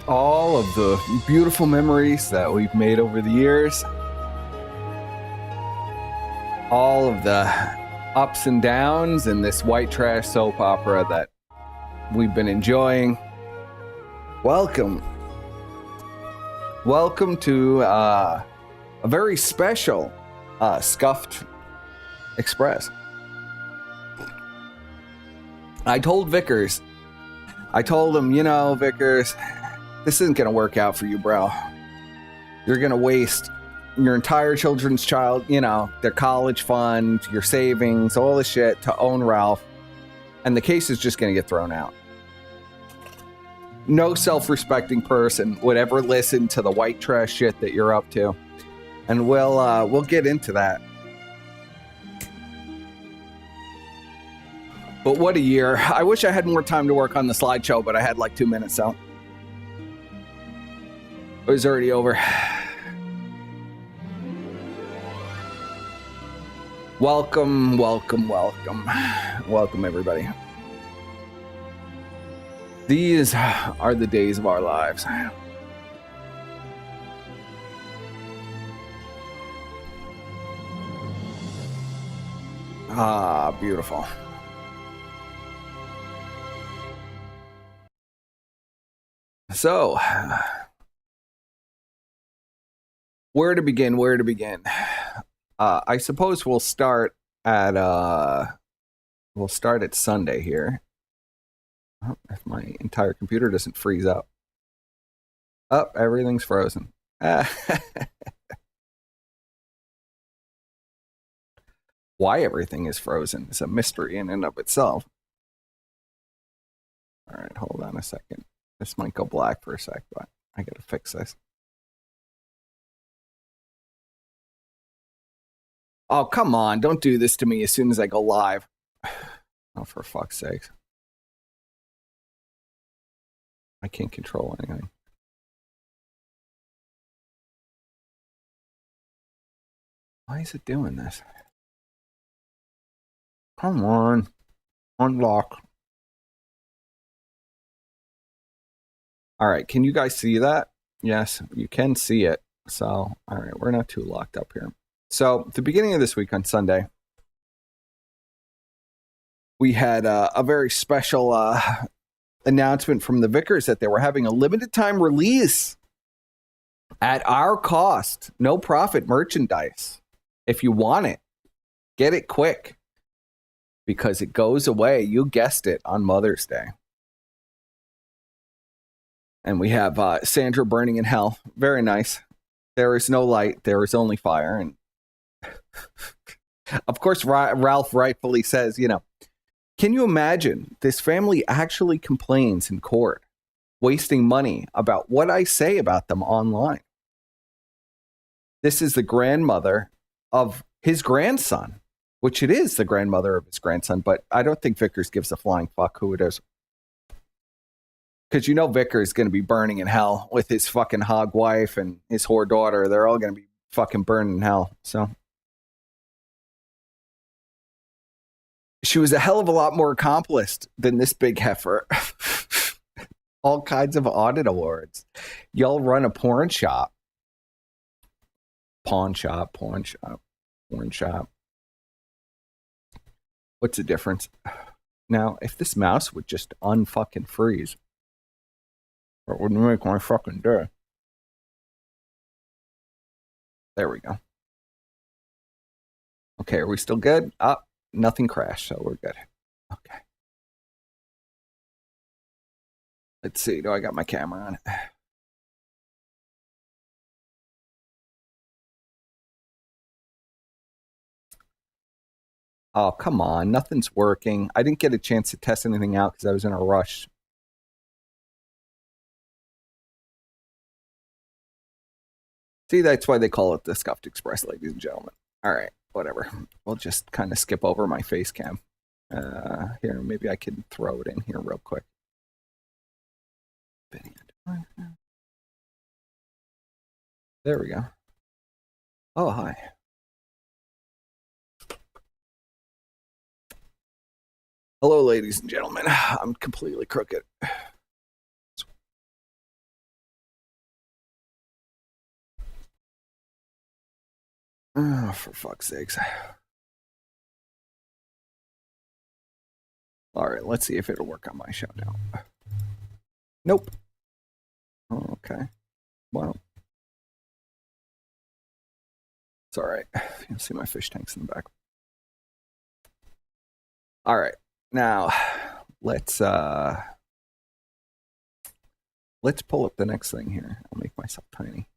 all of the beautiful memories that we've made over the years, all of the ups and downs in this white trash soap opera that we've been enjoying. Welcome to a very special Scuffed Express. I told Vickers, Vickers, this isn't going to work out for you, bro. You're going to waste your entire children's their college fund, your savings, all the shit to own Ralph. And the case is just going to get thrown out. No self-respecting person would ever listen to the white trash shit that you're up to. And we'll get into that. But what a year. I wish I had more time to work on the slideshow, but I had like 2 minutes, so it was already over. Welcome, everybody. These are the days of our lives. Ah, beautiful. So, where to begin? I suppose we'll start at Sunday here. Oh, if my entire computer doesn't freeze up. Oh, everything's frozen. Why everything is frozen is a mystery in and of itself. All right, hold on a second. This might go black for a sec, but I gotta fix this. Oh, come on. Don't do this to me as soon as I go live. Oh, for fuck's sake. I can't control anything. Why is it doing this? Come on. Unlock. All right. Can you guys see that? Yes, you can see it. So, all right. We're not too locked up here. So, the beginning of this week on Sunday, we had a very special announcement from the Vickers that they were having a limited time release at our cost, no profit merchandise. If you want it, get it quick because it goes away. You guessed it, on Mother's Day. And we have Sandra burning in hell. Very nice. There is no light. There is only fire. And of course, Ralph rightfully says, can you imagine this family actually complains in court, wasting money about what I say about them online? This is the grandmother of his grandson, which it is the grandmother of his grandson, but I don't think Vickers gives a flying fuck who it is. Because Vickers is going to be burning in hell with his fucking hog wife and his whore daughter. They're all going to be fucking burning in hell. So she was a hell of a lot more accomplished than this big heifer. All kinds of audit awards. Y'all run a porn shop. Pawn shop. What's the difference? Now, if this mouse would just unfucking freeze, it wouldn't make my fucking day. There we go. Okay, are we still good? Nothing crashed, so we're good. Okay. Let's see. Do I got my camera on it? Oh, come on. Nothing's working. I didn't get a chance to test anything out because I was in a rush. See, that's why they call it the Scuffed Express, ladies and gentlemen. All right, whatever. We'll just kind of skip over my face cam. Here, maybe I can throw it in here real quick. There we go. Oh, hi. Hello, ladies and gentlemen. I'm completely crooked. Oh, for fuck's sakes. All right, let's see if it'll work on my show now. Nope. Oh, okay. Well, it's all right. You'll see my fish tanks in the back. All right. Now, let's pull up the next thing here. I'll make myself tiny.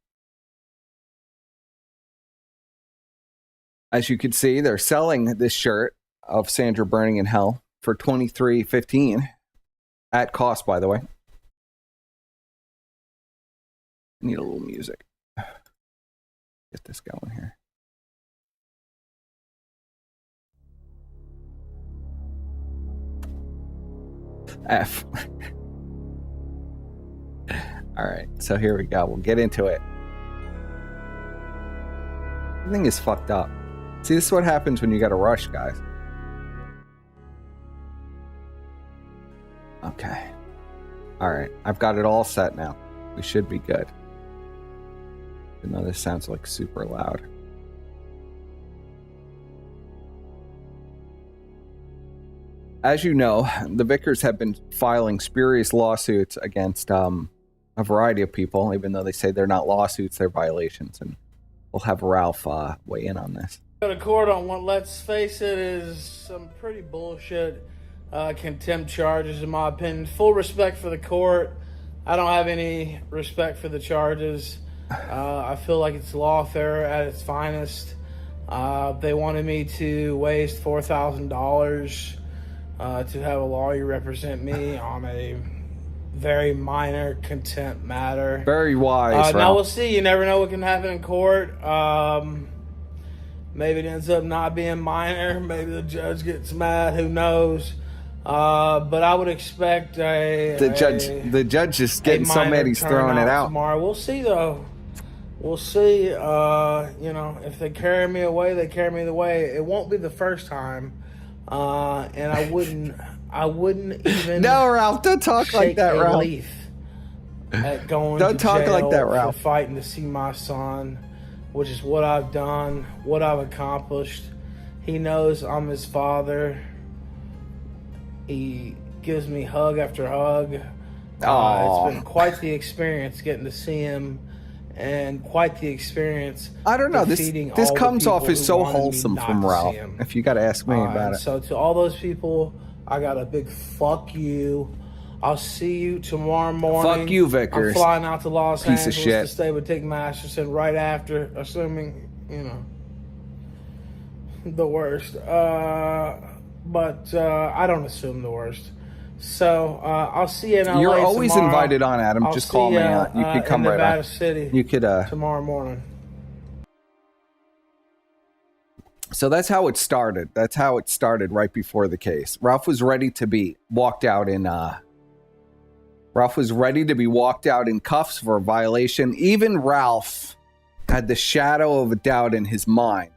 As you can see, they're selling this shirt of Sandra burning in hell for $23.15 at cost, by the way. Need a little music. Get this going here. F. All right, so here we go. We'll get into it. Everything is fucked up. See, this is what happens when you got to rush, guys. Okay. All right, I've got it all set now. We should be good. Even though this sounds like super loud. As you know, the Vickers have been filing spurious lawsuits against a variety of people, even though they say they're not lawsuits, they're violations. And we'll have Ralph weigh in on this. Go to court on what, let's face it, is some pretty bullshit contempt charges, in my opinion. Full respect for the court. I don't have any respect for the charges. I feel like it's lawfare at its finest. They wanted me to waste $4,000 to have a lawyer represent me on a very minor contempt matter. Very wise. Now we'll see. You never know what can happen in court. Maybe it ends up not being minor. Maybe the judge gets mad. Who knows? But I would expect the judge is getting so mad he's throwing it out tomorrow. We'll see though. We'll see. You know, if they carry me away, they carry me away. It won't be the first time. And I wouldn't even. No, Ralph, don't talk like that, Ralph. At going don't to talk jail like that, Ralph. For fighting to see my son, which is what I've done, what I've accomplished. He knows I'm his father. He gives me hug after hug. It's been quite the experience getting to see him, and quite the experience. I don't know. This comes off as so wholesome from Ralph. If you got to ask me about it. So to all those people, I got a big fuck you. I'll see you tomorrow morning. Fuck you, Vickers. I'm flying out to Los Piece Angeles of shit. to stay with Dick Masterson right after, assuming, you know, the worst. But I don't assume the worst. So I'll see you in LA. You're always tomorrow. invited on, Adam. I'll just call me out. You could come in right Nevada up. City. You could tomorrow morning. So that's how it started. That's how it started right before the case. Ralph was ready to be walked out in cuffs for a violation. Even Ralph had the shadow of a doubt in his mind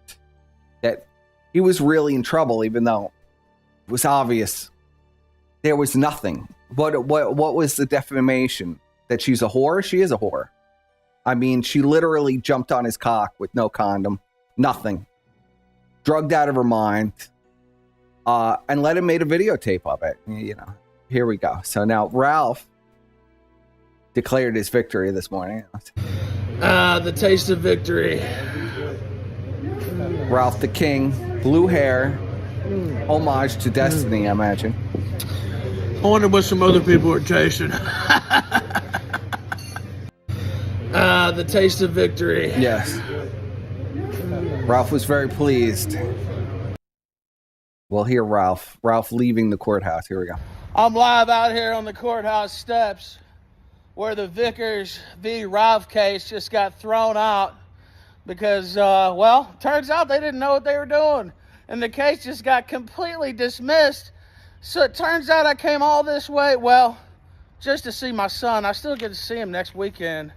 that he was really in trouble, even though it was obvious there was nothing. What was the defamation? That she's a whore? She is a whore. I mean, she literally jumped on his cock with no condom. Nothing. Drugged out of her mind, and let him make a videotape of it. You know, here we go. So now Ralph declared his victory this morning. The taste of victory. Ralph the King, blue hair, homage to Destiny, I imagine. I wonder what some other people are tasting. The taste of victory. Yes. Ralph was very pleased. We'll hear Ralph. Ralph leaving the courthouse. Here we go. I'm live out here on the courthouse steps where the Vickers v. Ralph case just got thrown out because, well, turns out they didn't know what they were doing. And the case just got completely dismissed. So it turns out I came all this way, well, just to see my son. I still get to see him next weekend.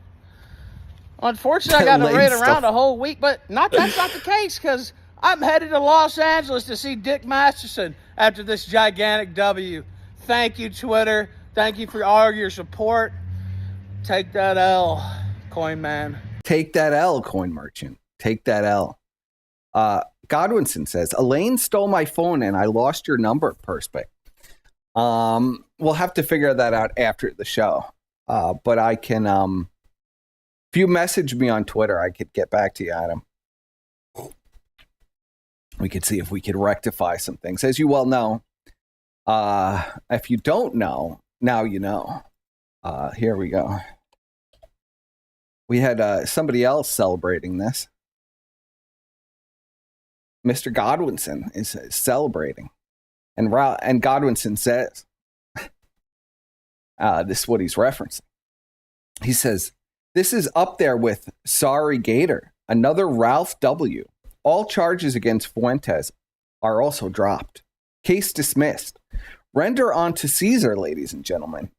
Unfortunately, I got to wait around a whole week, but that's not the case, because I'm headed to Los Angeles to see Dick Masterson after this gigantic W. Thank you, Twitter. Thank you for all your support. Take that L, Coin Man. Take that L, Coin Merchant. Take that L. Godwinson says, Elaine stole my phone and I lost your number, Perspec. We'll have to figure that out after the show. But I can, if you message me on Twitter, I could get back to you, Adam. We could see if we could rectify some things. As you well know, if you don't know, now you know. Here we go. We had somebody else celebrating this. Mr. Godwinson is celebrating. And Godwinson says, this is what he's referencing. He says, this is up there with Sorry Gator, another Ralph W. All charges against Fuentes are also dropped. Case dismissed. Render on to Caesar, ladies and gentlemen.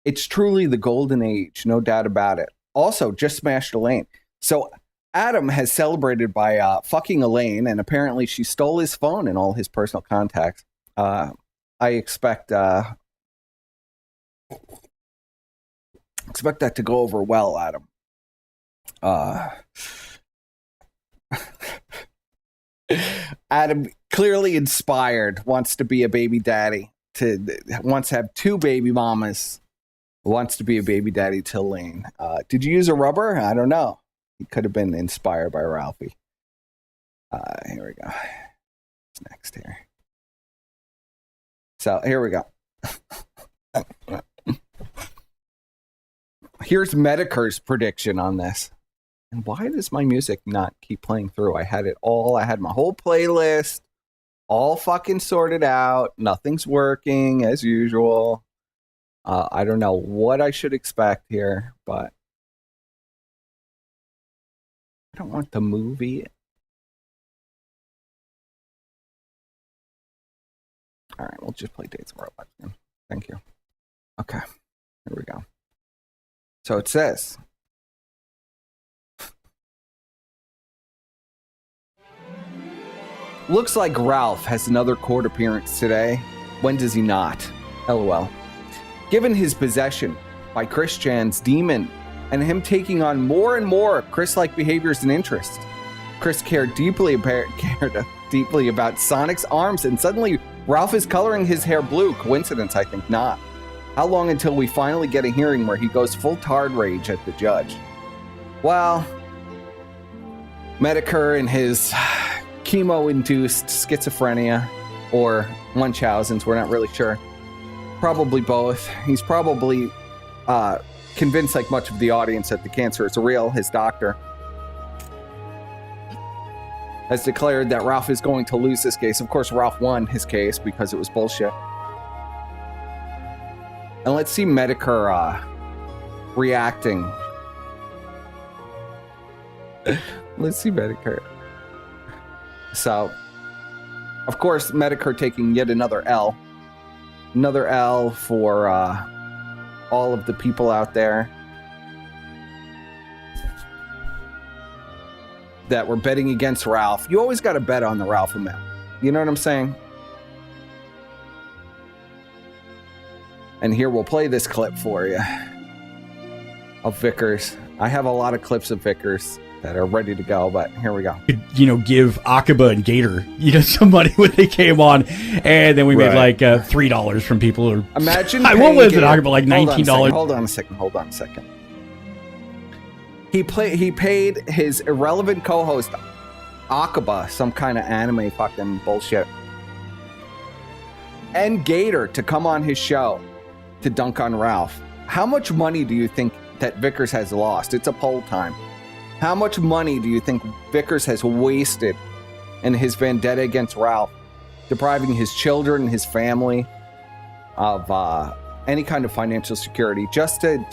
It's truly the golden age, no doubt about it. Also, just smashed Elaine. So Adam has celebrated by fucking Elaine, and apparently she stole his phone and all his personal contacts. I expect that to go over well, Adam. Adam, clearly inspired, wants to be a baby daddy, wants to have two baby mamas, wants to be a baby daddy to Elaine. Did you use a rubber? I don't know. He could have been inspired by Ralphie. Here we go. What's next here? So here we go. Here's Medicare's prediction on this. And why does my music not keep playing through? I had it all. I had my whole playlist all fucking sorted out. Nothing's working as usual. I don't know what I should expect here, but I don't want the movie. All right, we'll just play Dates of Our Lives again. Thank you. Okay, here we go. So it says, looks like Ralph has another court appearance today. When does he not? LOL. Given his possession by Chris Chan's demon and him taking on more and more Chris-like behaviors and interests, Chris cared deeply about Sonic's arms, and suddenly Ralph is coloring his hair blue. Coincidence? I think not. How long until we finally get a hearing where he goes full tard rage at the judge? Well, Medicare and his chemo-induced schizophrenia, or Munchausen's, we're not really sure. Probably both. He's probably convinced, like much of the audience, that the cancer is real. His doctor has declared that Ralph is going to lose this case. Of course, Ralph won his case because it was bullshit. And let's see Medicare reacting. Let's see Medicare. So, of course, Medicare taking yet another L. Another L for all of the people out there that were betting against Ralph. You always got to bet on the Ralph amount. You know what I'm saying? And here we'll play this clip for you of Vickers. I have a lot of clips of Vickers that are ready to go, but here we go. Give Akaba and Gator, some money when they came on, and then we made like $3 from people who. Imagine. What was it, Akaba? Like $19. Hold on a second. He paid his irrelevant co-host Akaba, some kind of anime fucking bullshit, and Gator to come on his show to dunk on Ralph. How much money do you think that Vickers has lost? It's a poll time. How much money do you think Vickers has wasted in his vendetta against Ralph, depriving his children and his family of any kind of financial security just to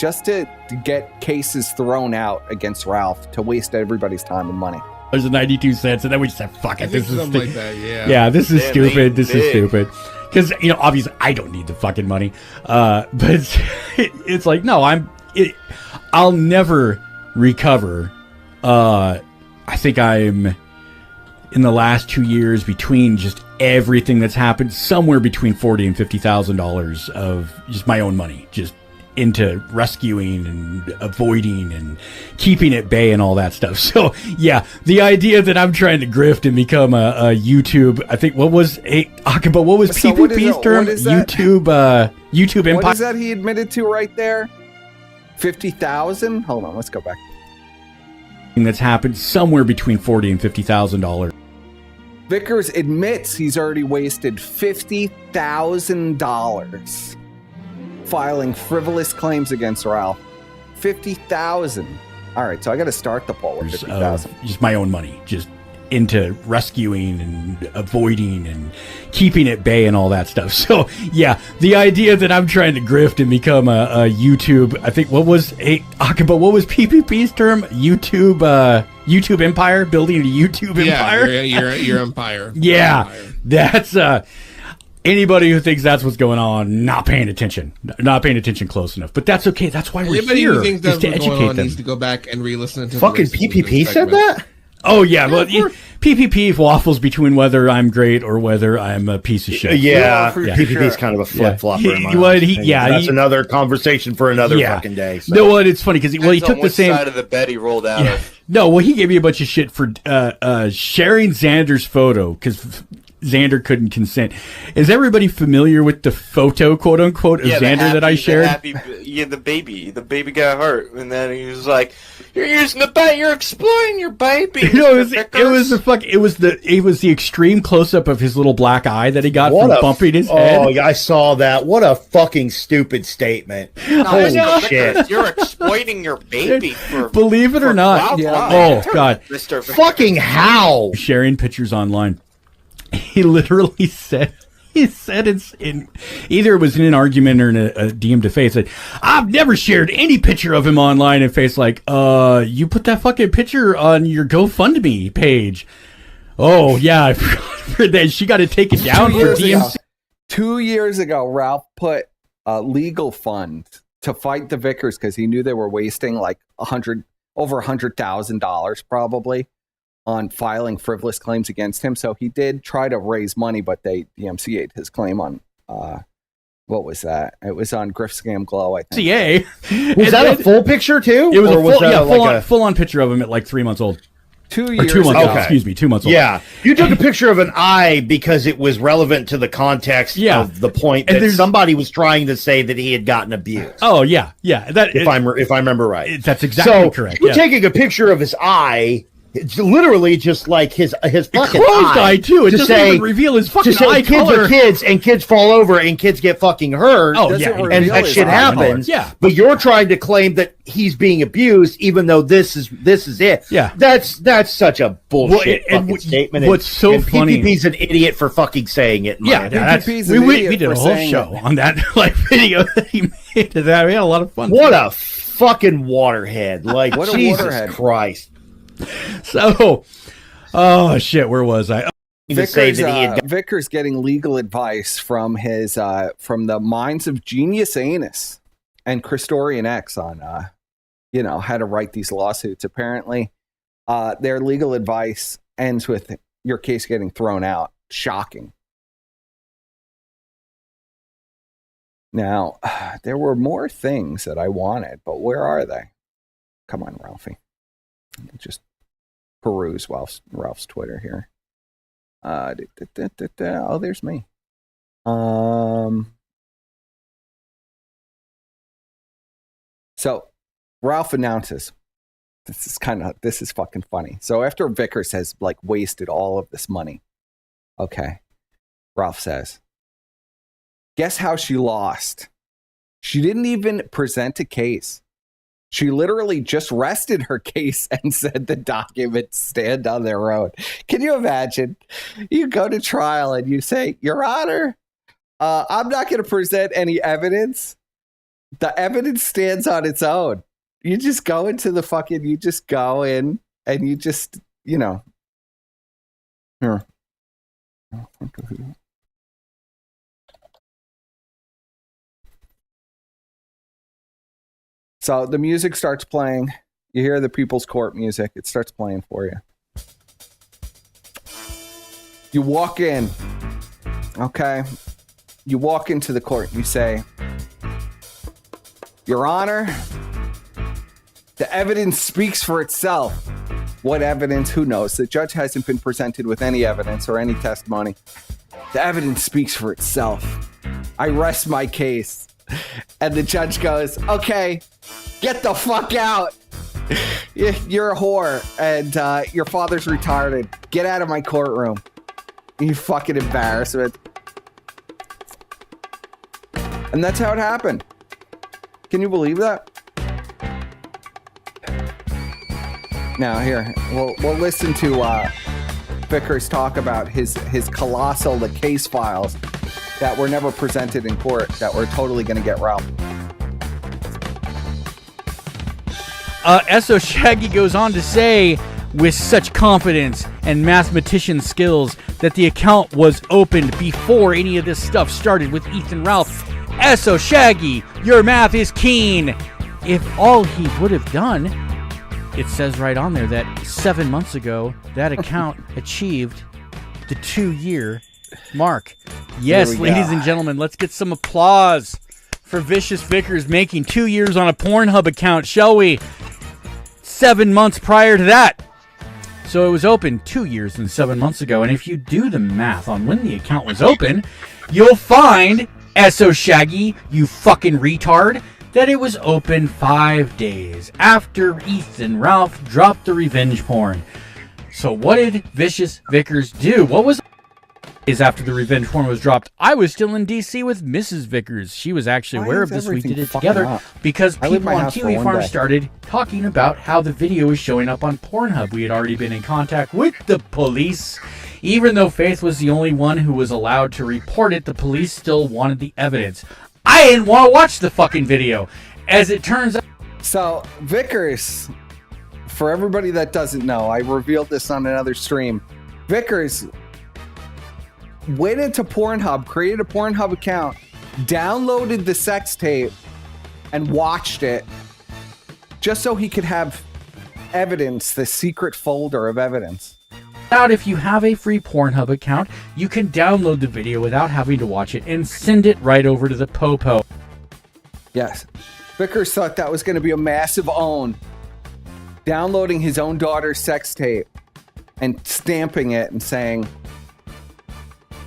get cases thrown out against Ralph, to waste everybody's time and money? There's a 92 cents, and then we just said, fuck it. This is something like that, yeah. Yeah, this is stupid. This is stupid. Because, obviously, I don't need the fucking money. But it's like, no, I'll never recover. I think I'm in the last 2 years, between just everything that's happened, somewhere between $40,000 and $50,000 of just my own money, just into rescuing and avoiding and keeping at bay and all that stuff. So yeah, the idea that I'm trying to grift and become a YouTube, I think what was PPP's term? YouTube empire. What is that he admitted to right there? 50,000? Hold on, let's go back. That's happened somewhere between $40,000 and $50,000. Vickers admits he's already wasted $50,000 filing frivolous claims against Ralph. 50,000. All right, so I got to start the poll with 50,000. Just my own money, just into rescuing and avoiding and keeping at bay and all that stuff. So yeah, the idea that I'm trying to grift and become a YouTube, I think what was PPP's term? YouTube empire, building a YouTube empire. Your empire. Yeah, empire. That's anybody who thinks that's what's going on, not paying attention close enough. But that's okay. That's why we're Anybody here. who thinks that's to what's going educate on them. needs to go back and re-listen to Fucking PPP said that? Oh yeah, well, PPP waffles between whether I'm great or whether I'm a piece of shit. Yeah, for PPP is sure. kind of a flip-flopper. in my He- opinion. That's another conversation for another fucking day. So. No, well, it's funny because he took the same side of the bed he rolled out of. No, well, he gave me a bunch of shit for sharing Xander's photo because Xander couldn't consent. Is everybody familiar with the photo, quote unquote, of Xander that I shared? The baby got hurt, and then he was like, "You're using the baby. You're exploiting your baby." No, it was the extreme close up of his little black eye that he got from bumping his head. Oh, yeah, I saw that. What a fucking stupid statement. Holy shit. You're exploiting your baby. Believe it or not. Oh God. Mr. Fucking how? Sharing pictures online. He literally said. He said it's in either it was in an argument or in a DM to Face. Said, I've never shared any picture of him online. And Face like, you put that fucking picture on your GoFundMe page. Oh yeah, I forgot that. She got to take it down for DMC. 2 years ago, Ralph put a legal fund to fight the Vickers because he knew they were wasting like over $100,000 probably on filing frivolous claims against him. So he did try to raise money, but they DMCA'd his claim on what was that? It was on Griff Scam Glow, I think. CA. Was that a full picture too? It was or a full on picture of him at like 3 months old. 2 years 2 months ago. old. Excuse me, 2 months old. Yeah, you took a picture of an eye because it was relevant to the context of the point that somebody was trying to say that he had gotten abused. Oh yeah. That if I remember right, that's exactly correct. You're taking a picture of his eye. It's literally just like his fucking closed eye too. It doesn't even reveal his fucking eye kids color. Are kids and kids fall over and kids get fucking hurt. Oh yeah, and that shit happens. Yeah, but you're trying to claim that he's being abused, even though this is it. Yeah, that's such a bullshit fucking statement. What's so funny? PPP's an idiot for fucking saying it. We did a whole show on that like video that he made. We had a lot of fun. What a fucking waterhead! Like what Jesus Christ. So, oh shit, where was I? Vickers getting legal advice from his from the minds of Genius Anus and Christorian X on how to write these lawsuits. Apparently, their legal advice ends with your case getting thrown out. Shocking. Now, there were more things that I wanted, but where are they? Come on, Ralphie. Just peruse Ralph's Twitter here. Oh, there's me. So Ralph announces, this is fucking funny. So after Vickers has like wasted all of this money, okay, Ralph says, guess how she lost? She didn't even present a case. She literally just rested her case and said the documents stand on their own. Can you imagine? You go to trial and you say, Your Honor, I'm not going to present any evidence. The evidence stands on its own. You just go into the fucking, you just go in and you just, Here. So the music starts playing. You hear the People's Court music. It starts playing for you. You walk in. Okay. You walk into the court. You say, Your Honor, the evidence speaks for itself. What evidence? Who knows? The judge hasn't been presented with any evidence or any testimony. The evidence speaks for itself. I rest my case. And the judge goes, okay, get the fuck out. You're a whore, and your father's retarded. Get out of my courtroom. You fucking embarrassment. And that's how it happened. Can you believe that? Now here, we'll listen to Vickers talk about his colossal case files that were never presented in court that were totally going to get Ralph. S.O. Shaggy goes on to say, with such confidence and mathematician skills, that the account was opened before any of this stuff started with Ethan Ralph. S.O. Shaggy, your math is keen. If all he would have done, it says right on there that 7 months ago, that account achieved the 2-year mark. Yes, ladies and gentlemen, let's get some applause for Vicious Vickers making 2 years on a PornHub account, shall we? 7 months prior to that. So it was open 2 years and 7 months ago. And if you do the math on when the account was open, you'll find, S.O. Shaggy, you fucking retard, that it was open 5 days after Ethan Ralph dropped the revenge porn. So what did Vicious Vickers do? What was is after the revenge porn was dropped? I was still in DC with Mrs. Vickers. She was actually aware of this. We did it together because people on Kiwi Farm started talking about how the video was showing up on PornHub. We had already been in contact with the police. Even though Faith was the only one who was allowed to report it, the police still wanted the evidence. I didn't want to watch the fucking video. As it turns out... So, Vickers, for everybody that doesn't know, I revealed this on another stream. Vickers went into Pornhub, created a Pornhub account, downloaded the sex tape, and watched it just so he could have evidence, the secret folder of evidence. If you have a free Pornhub account, you can download the video without having to watch it and send it right over to the Popo. Yes. Vickers thought that was going to be a massive own. Downloading his own daughter's sex tape and stamping it and saying,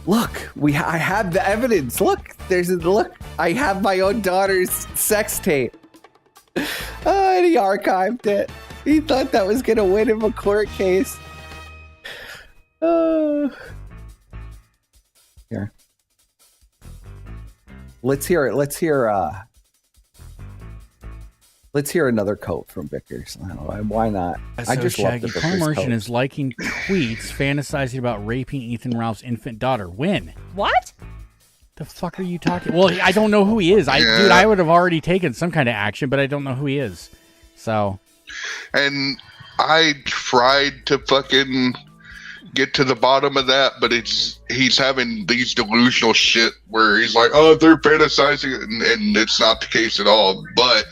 look, I have the evidence. Look, I have my own daughter's sex tape. And he archived it. He thought that was going to win him a court case. Here. Let's hear it. Let's hear another quote from Vickers. Why not? I just love the Vickers quote. Is liking tweets fantasizing about raping Ethan Ralph's infant daughter. When? What? The fuck are you talking? Well, I don't know who he is. Dude, I would have already taken some kind of action, but I don't know who he is. So. And I tried to fucking get to the bottom of that, but he's having these delusional shit where he's like, oh, they're fantasizing, and it's not the case at all. But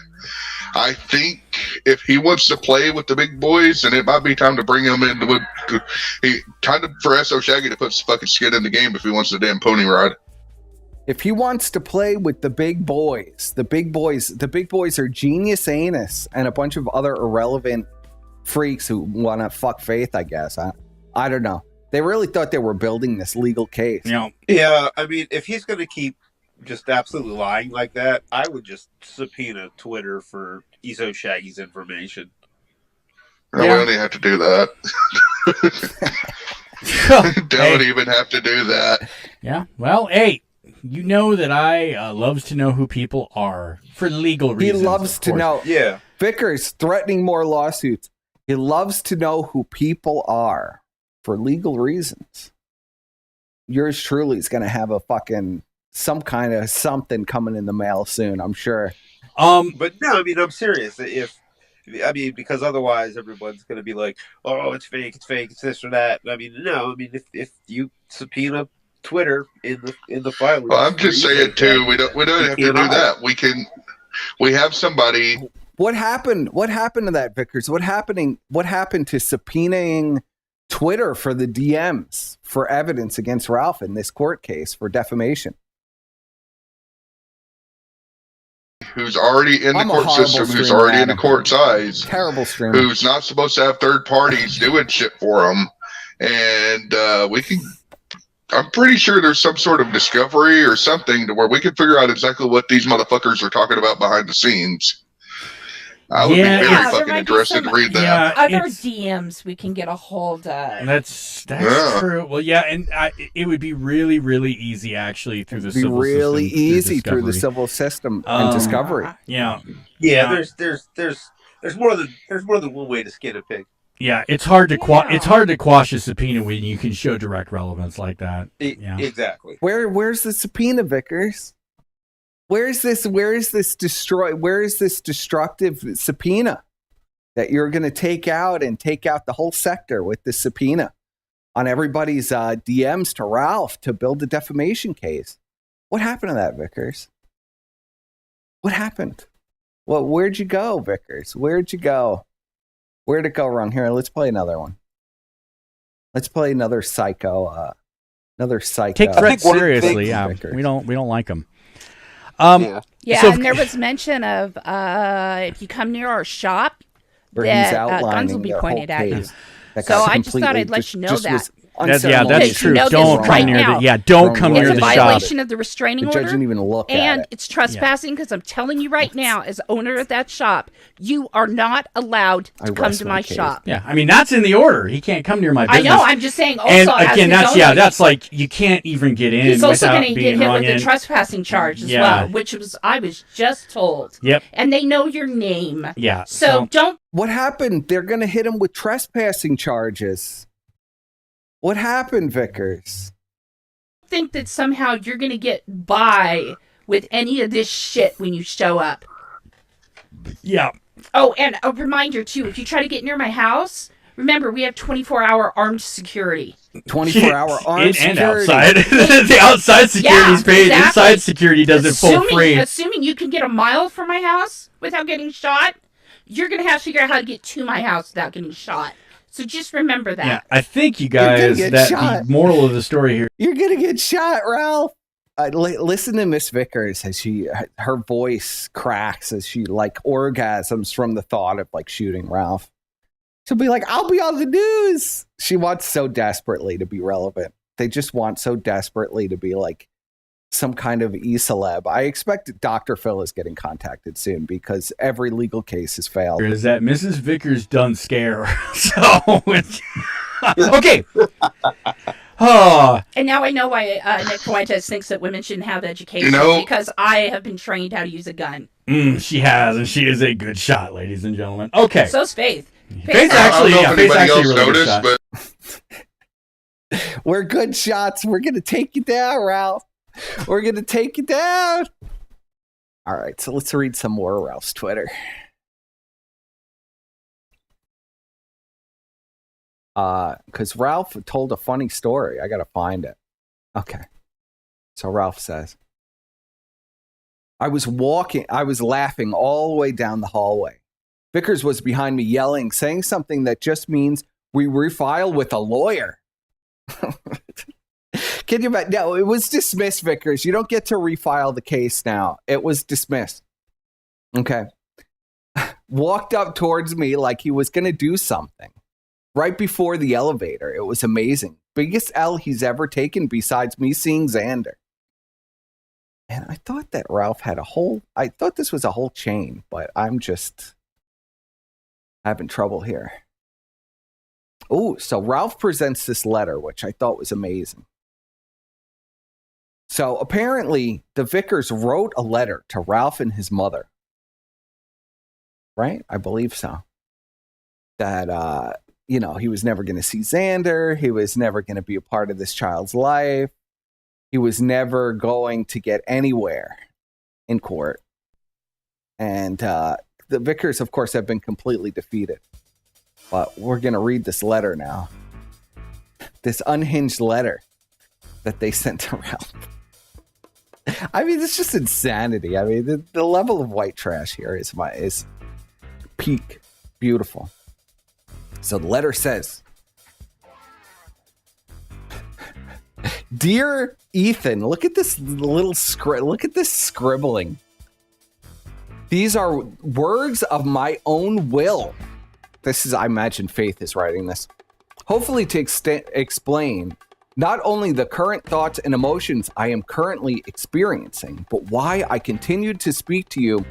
I think if he wants to play with the big boys, then it might be time to bring him in for S.O. Shaggy to put some fucking skin in the game if he wants the damn pony ride. If he wants to play with the big boys are Genius Anus and a bunch of other irrelevant freaks who want to fuck Faith, I guess. I don't know. They really thought they were building this legal case. Yeah, I mean, if he's going to keep just absolutely lying like that, I would just subpoena Twitter for S.O. Shaggy's information. No, we don't even have to do that. Don't even have to do that. Yeah, well, hey, you know that I loves to know who people are for legal reasons. He loves to know. Yeah. Vickers threatening more lawsuits. He loves to know who people are for legal reasons. Yours truly is going to have a fucking some kind of something coming in the mail soon, I'm sure. But no, I mean, I'm serious. Because otherwise everyone's going to be like, oh, it's fake, it's this or that. I mean, no, I mean, if you subpoena Twitter in the file. Well, I'm just saying too, we don't have to do that. We have somebody. What happened to that, Vickers? What happened to subpoenaing Twitter for the DMs for evidence against Ralph in this court case for defamation? who's already in the I'm a court horrible system, who's streamer, already in the Adam. court's eyes, Terrible streamer. who's not supposed to have third parties doing shit for him, and we can. I'm pretty sure there's some sort of discovery or something to where we can figure out exactly what these motherfuckers are talking about behind the scenes. I would be very there fucking might be interested to read that. Other DMs we can get a hold of. That's Yeah. true. Well, yeah, and it would be really, really easy actually through the civil really system. easy through the discovery. civil system and discovery. Yeah. Yeah, there's more than one way to skin a pig. Yeah, it's hard to quash a subpoena when you can show direct relevance like that. Yeah. Exactly. Where's the subpoena, Vickers? Where is this destructive subpoena that you're going to take out the whole sector with this subpoena on everybody's DMs to Ralph to build a defamation case? What happened to that, Vickers? What happened? Well, where'd you go, Vickers? Where'd you go? Where'd it go wrong? Here, let's play another one. Let's play another psycho. Take threats seriously. Yeah, Vickers. we don't like them. Yeah, so and there was mention of if you come near our shop, Where he's that guns outlining will be their pointed whole at you. case. That So got I just thought completely- I'd let you know just that. was That's unceremonious. true. know this Don't come right near now. don't come It's near It's a the shop. violation of the restraining The order. judge didn't even look at And it. it's trespassing because I'm telling you right now, as owner of that shop, you are not allowed to come rest to my my case. shop. Yeah, I mean that's in the order. He can't come near my I business. know. I'm just saying. Also, And as again, his owner, that's like you can't even get in he's also without going to get being hit rung with the in. trespassing charge as Yeah. well, which I was just told. Yep. And they know your name. Yeah. So don't What happened? They're going to hit him with trespassing charges. What happened, Vickers? think that somehow you're going to get by with any of this shit when you show up. Yeah. Oh, and a reminder, too, if you try to get near my house, remember, we have 24-hour armed security. 24-hour armed and security. outside. The outside security's paid. exactly. Inside security does it full free. Assuming you can get a mile from my house without getting shot, you're going to have to figure out how to get to my house without getting shot. So just remember that. Yeah, I think you You're gonna guys get that shot. the moral of the story here. You're going to get shot, Ralph. Listen to Miss Vickers as her voice cracks as she like orgasms from the thought of like shooting Ralph. She'll be like, I'll be on the news. She wants so desperately to be relevant. They just want so desperately to be like some kind of e-celeb. I expect Dr. Phil is getting contacted soon because every legal case has failed. Is that Mrs. Vickers done scare? So, okay. Oh, And now I know why Nick Fuentes thinks that women shouldn't have education, You know- because I have been trained how to use a gun. she has, and she is a good shot, ladies and gentlemen. Okay. So's Faith. Faith's I actually, don't know if Faith's anybody actually else a really good noticed, shot. but We're good shots. We're going to take you down, Ralph. We're going to take you down. All right, so let's read some more of Ralph's Twitter. Because Ralph told a funny story. I got to find it. Okay. So Ralph says, I was laughing all the way down the hallway. Vickers was behind me yelling, saying something that just means we refile with a lawyer. Can you imagine? No, it was dismissed, Vickers. You don't get to refile the case now. It was dismissed. Okay. Walked up towards me like he was going to do something. Right before the elevator. It was amazing. Biggest L he's ever taken besides me seeing Xander. And I thought that Ralph had I thought this was a whole chain, but I'm just having trouble here. Oh, so Ralph presents this letter, which I thought was amazing. So apparently the Vickers wrote a letter to Ralph and his mother. Right? I believe so. That, he was never going to see Xander. He was never going to be a part of this child's life. He was never going to get anywhere in court. And the Vickers, of course, have been completely defeated. But we're going to read this letter now. This unhinged letter that they sent to Ralph. I mean, it's just insanity. I mean, the level of white trash here is peak. Beautiful. So the letter says, Dear Ethan, look at this little script. Look at this scribbling. These are words of my own will. This is, I imagine Faith is writing this. Hopefully to explain not only the current thoughts and emotions I am currently experiencing, but why I continued to speak to you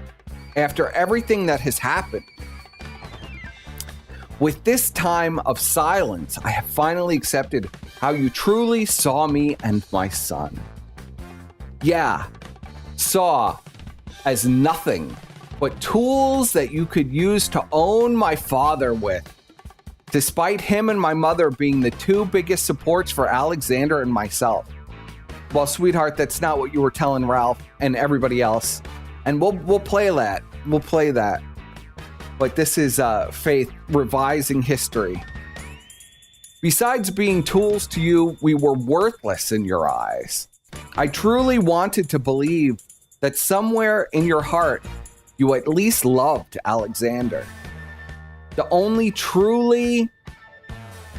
after everything that has happened. With this time of silence, I have finally accepted how you truly saw me and my son. Yeah, saw as nothing but tools that you could use to own my father with. Despite him and my mother being the two biggest supports for Alexander and myself. Well, sweetheart, that's not what you were telling Ralph and everybody else. And we'll play that. We'll play that. But this is Faith revising history. Besides being tools to you, we were worthless in your eyes. I truly wanted to believe that somewhere in your heart, you at least loved Alexander. The only truly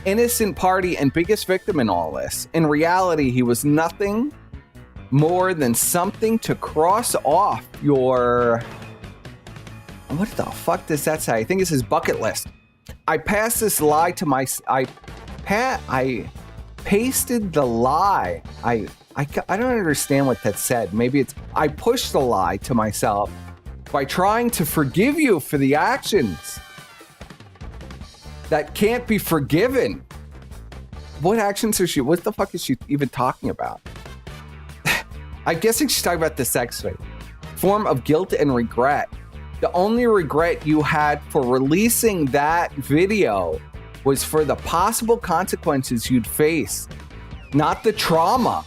innocent party and biggest victim in all this. In reality, he was nothing more than something to cross off your... What the fuck does that say? I think it says bucket list. I passed this lie to my... I pasted the lie. I don't understand what that said. Maybe it's... I pushed the lie to myself by trying to forgive you for the actions that can't be forgiven. What actions is she? What the fuck is she even talking about? I'm guessing she's talking about the sex thing. Form of guilt and regret. The only regret you had for releasing that video was for the possible consequences you'd face, not the trauma.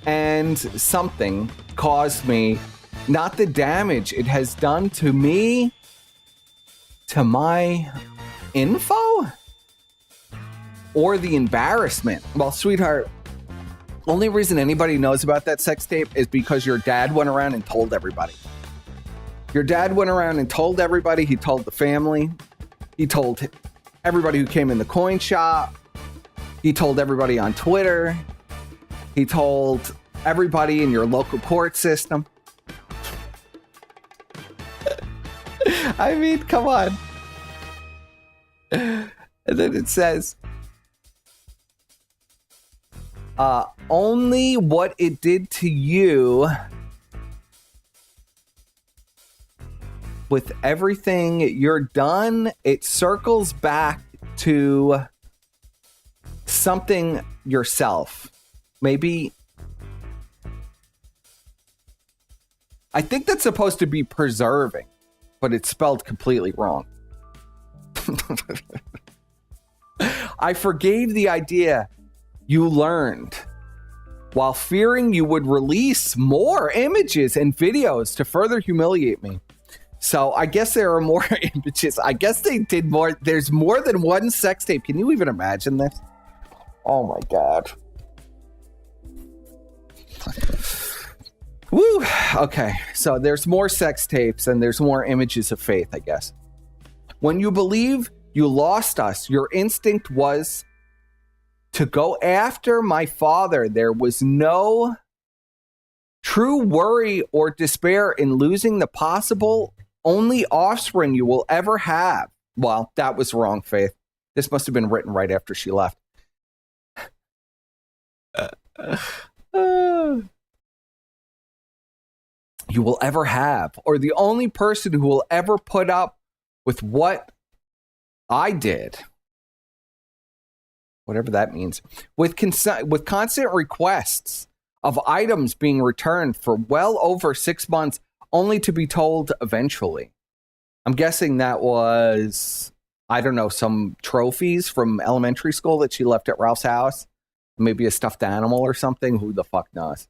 And something caused me, not the damage it has done to me, to my info, or the embarrassment. Well, sweetheart, only reason anybody knows about that sex tape is because your dad went around and told everybody. Your dad went around and told everybody. He told the family. He told everybody who came in the coin shop. He told everybody on Twitter. He told everybody in your local court system. I mean, come on. And then it says, only what it did to you with everything you're done, it circles back to something yourself. Maybe. I think that's supposed to be preserving, but it's spelled completely wrong. I forgave the idea you learned while fearing you would release more images and videos to further humiliate me. So I guess there are more images. I guess they did more. There's more than one sex tape. Can you even imagine this? Oh my God. Woo. Okay. So there's more sex tapes and there's more images of Faith, I guess. When you believe you lost us, your instinct was to go after my father. There was no true worry or despair in losing the possible only offspring you will ever have. Well, that was wrong, Faith. This must have been written right after she left. You will ever have, or the only person who will ever put up with what I did. Whatever that means. With constant requests of items being returned for well over 6 months, only to be told eventually. I'm guessing that was, I don't know, some trophies from elementary school that she left at Ralph's house. Maybe a stuffed animal or something. Who the fuck knows?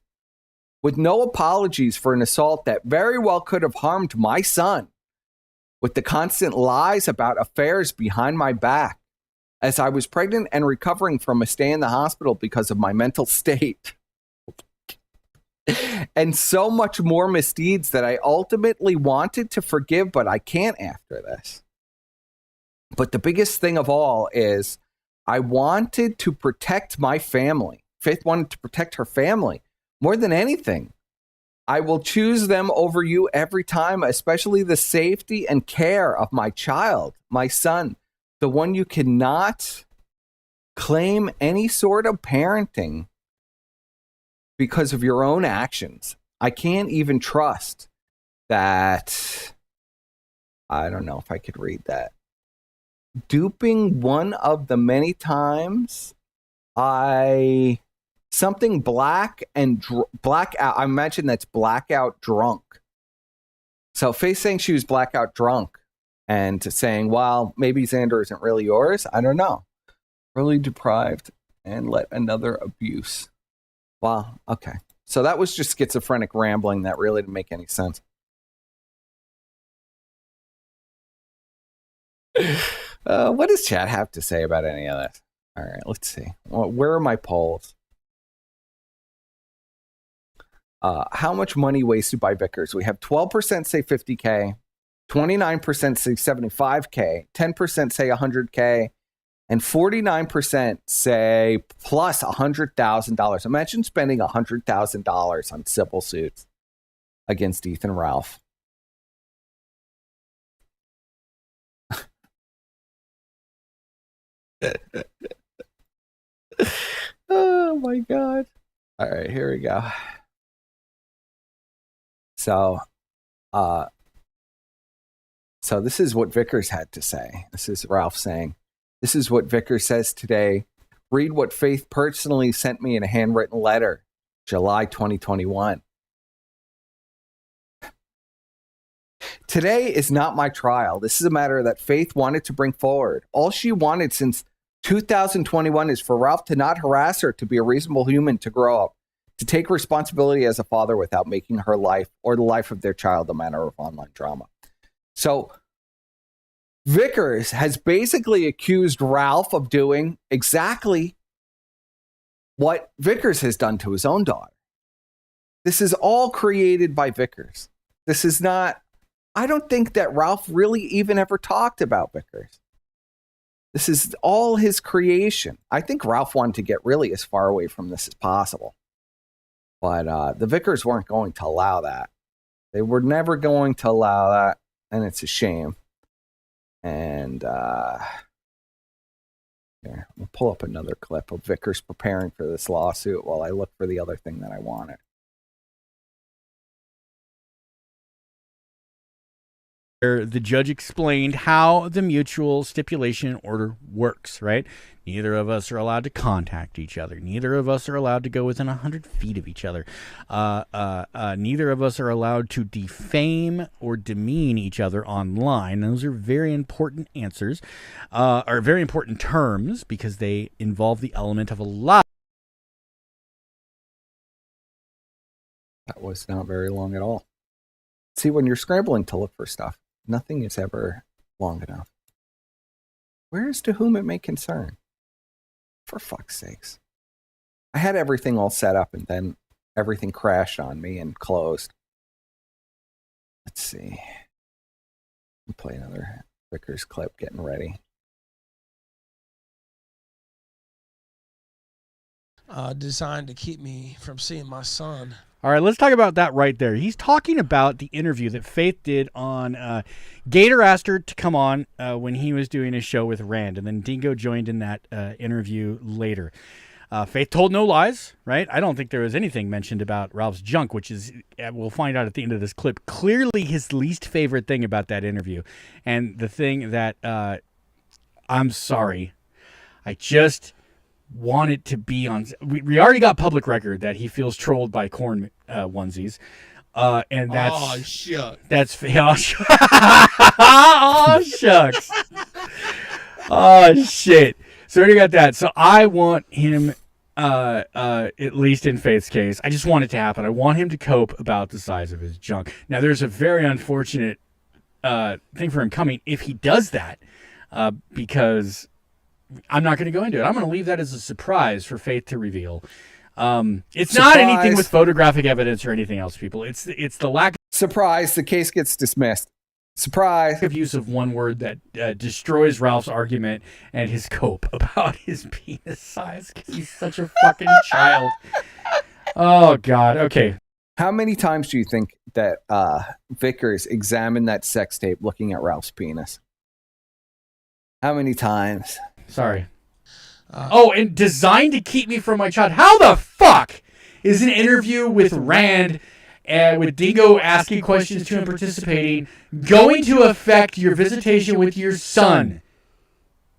With no apologies for an assault that very well could have harmed my son. With the constant lies about affairs behind my back. As I was pregnant and recovering from a stay in the hospital because of my mental state. And so much more misdeeds that I ultimately wanted to forgive, but I can't after this. But the biggest thing of all is I wanted to protect my family. Faith wanted to protect her family more than anything. I will choose them over you every time, especially the safety and care of my child, my son, the one you cannot claim any sort of parenting because of your own actions. I can't even trust that. I don't know if I could read that. Duping one of the many times something black and blackout. I imagine that's blackout drunk. So Faith saying she was blackout drunk and saying, well, maybe Xander isn't really yours. I don't know. Really deprived and let another abuse. Wow. Okay. So that was just schizophrenic rambling that really didn't make any sense. What does chat have to say about any of this? All right, let's see. Where are my polls? How much money wasted by Vickers? We have 12% say 50K, 29% say 75K, 10% say 100K, and 49% say plus $100,000. Imagine spending $100,000 on civil suits against Ethan Ralph. Oh my God. All right, here we go. So this is what Vickers had to say. This is Ralph saying, this is what Vickers says today. Read what Faith personally sent me in a handwritten letter, July 2021. Today is not my trial. This is a matter that Faith wanted to bring forward. All she wanted since 2021 is for Ralph to not harass her, to be a reasonable human, to grow up, to take responsibility as a father without making her life or the life of their child a matter of online drama. So Vickers has basically accused Ralph of doing exactly what Vickers has done to his own daughter. This is all created by Vickers. This is not, I don't think that Ralph really even ever talked about Vickers. This is all his creation. I think Ralph wanted to get really as far away from this as possible. But the Vickers weren't going to allow that. They were never going to allow that, and it's a shame. And here, we'll pull up another clip of Vickers preparing for this lawsuit while I look for the other thing that I wanted. The judge explained how the mutual stipulation order works, right? Neither of us are allowed to contact each other. Neither of us are allowed to go within 100 feet of each other. Neither of us are allowed to defame or demean each other online. Those are very important answers, or very important terms, because they involve the element of a lie. That was not very long at all. See, when you're scrambling to look for stuff, nothing is ever long enough. Where is to whom it may concern? For fuck's sakes. I had everything all set up and then everything crashed on me and closed. Let's see. I'll play another Vickers clip getting ready. Designed to keep me from seeing my son. All right, let's talk about that right there. He's talking about the interview that Faith did on Gator asked her to come on when he was doing a show with Rand, and then Dingo joined in that interview later. Faith told no lies, right? I don't think there was anything mentioned about Ralph's junk, which is, we'll find out at the end of this clip, clearly his least favorite thing about that interview. And the thing that, I'm sorry, I just want it to be on. We already got public record that he feels trolled by corn onesies, and that's that's oh shucks, oh shit. So we already got that. So I want him, at least in Faith's case, I just want it to happen. I want him to cope about the size of his junk. Now, there's a very unfortunate thing for him coming if he does that, because I'm not going to go into it. I'm going to leave that as a surprise for Faith to reveal. It's not anything with photographic evidence or anything else, people. It's the lack of surprise. The case gets dismissed. Surprise. Of use of one word that destroys Ralph's argument and his cope about his penis size because he's such a fucking child. Oh, God. Okay. How many times do you think that Vickers examined that sex tape looking at Ralph's penis? How many times? Sorry. And designed to keep me from my child. How the fuck is an interview with Rand with Dingo asking questions to him participating going to affect your visitation with your son?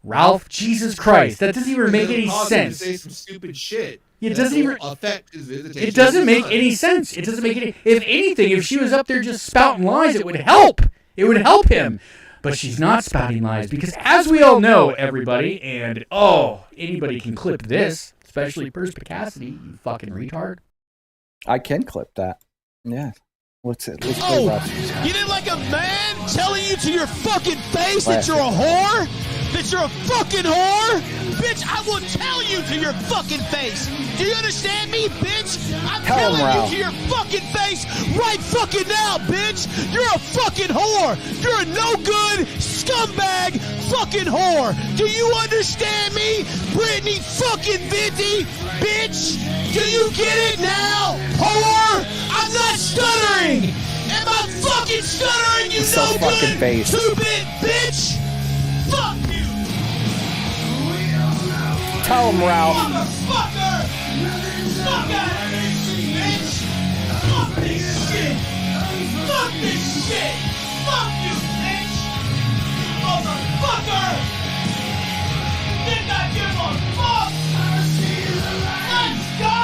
Ralph, Jesus Christ, that doesn't even make any sense. Say some stupid shit. It doesn't even affect his visitation. It doesn't make any sense. It doesn't make any. If anything, if she was up there just spouting lies, it would help. It would help him. But she's not spouting lies because, as we all know, everybody, and anybody can clip this, especially Perspicacity, you fucking retard. I can clip that. Yeah. Let's play you didn't like a man telling you to your fucking face that you're a whore? That you're a fucking whore? Bitch, I will tell you to your fucking face. Do you understand me, bitch? I'm telling you to your fucking face right fucking now, bitch. You're a fucking whore. You're a no good scumbag fucking whore. Do you understand me, Brittany fucking Vinty, bitch? Do you get it now, whore? I'm not stuttering. Am I fucking stuttering, you so no fucking good face. two-bit bitch? Fuck you. Tell him, Ralph. Motherfucker! Fuck out of here, bitch! Fuck this shit! Fuck this shit! Fuck you, bitch! Motherfucker! Think I give a fuck? Let's go!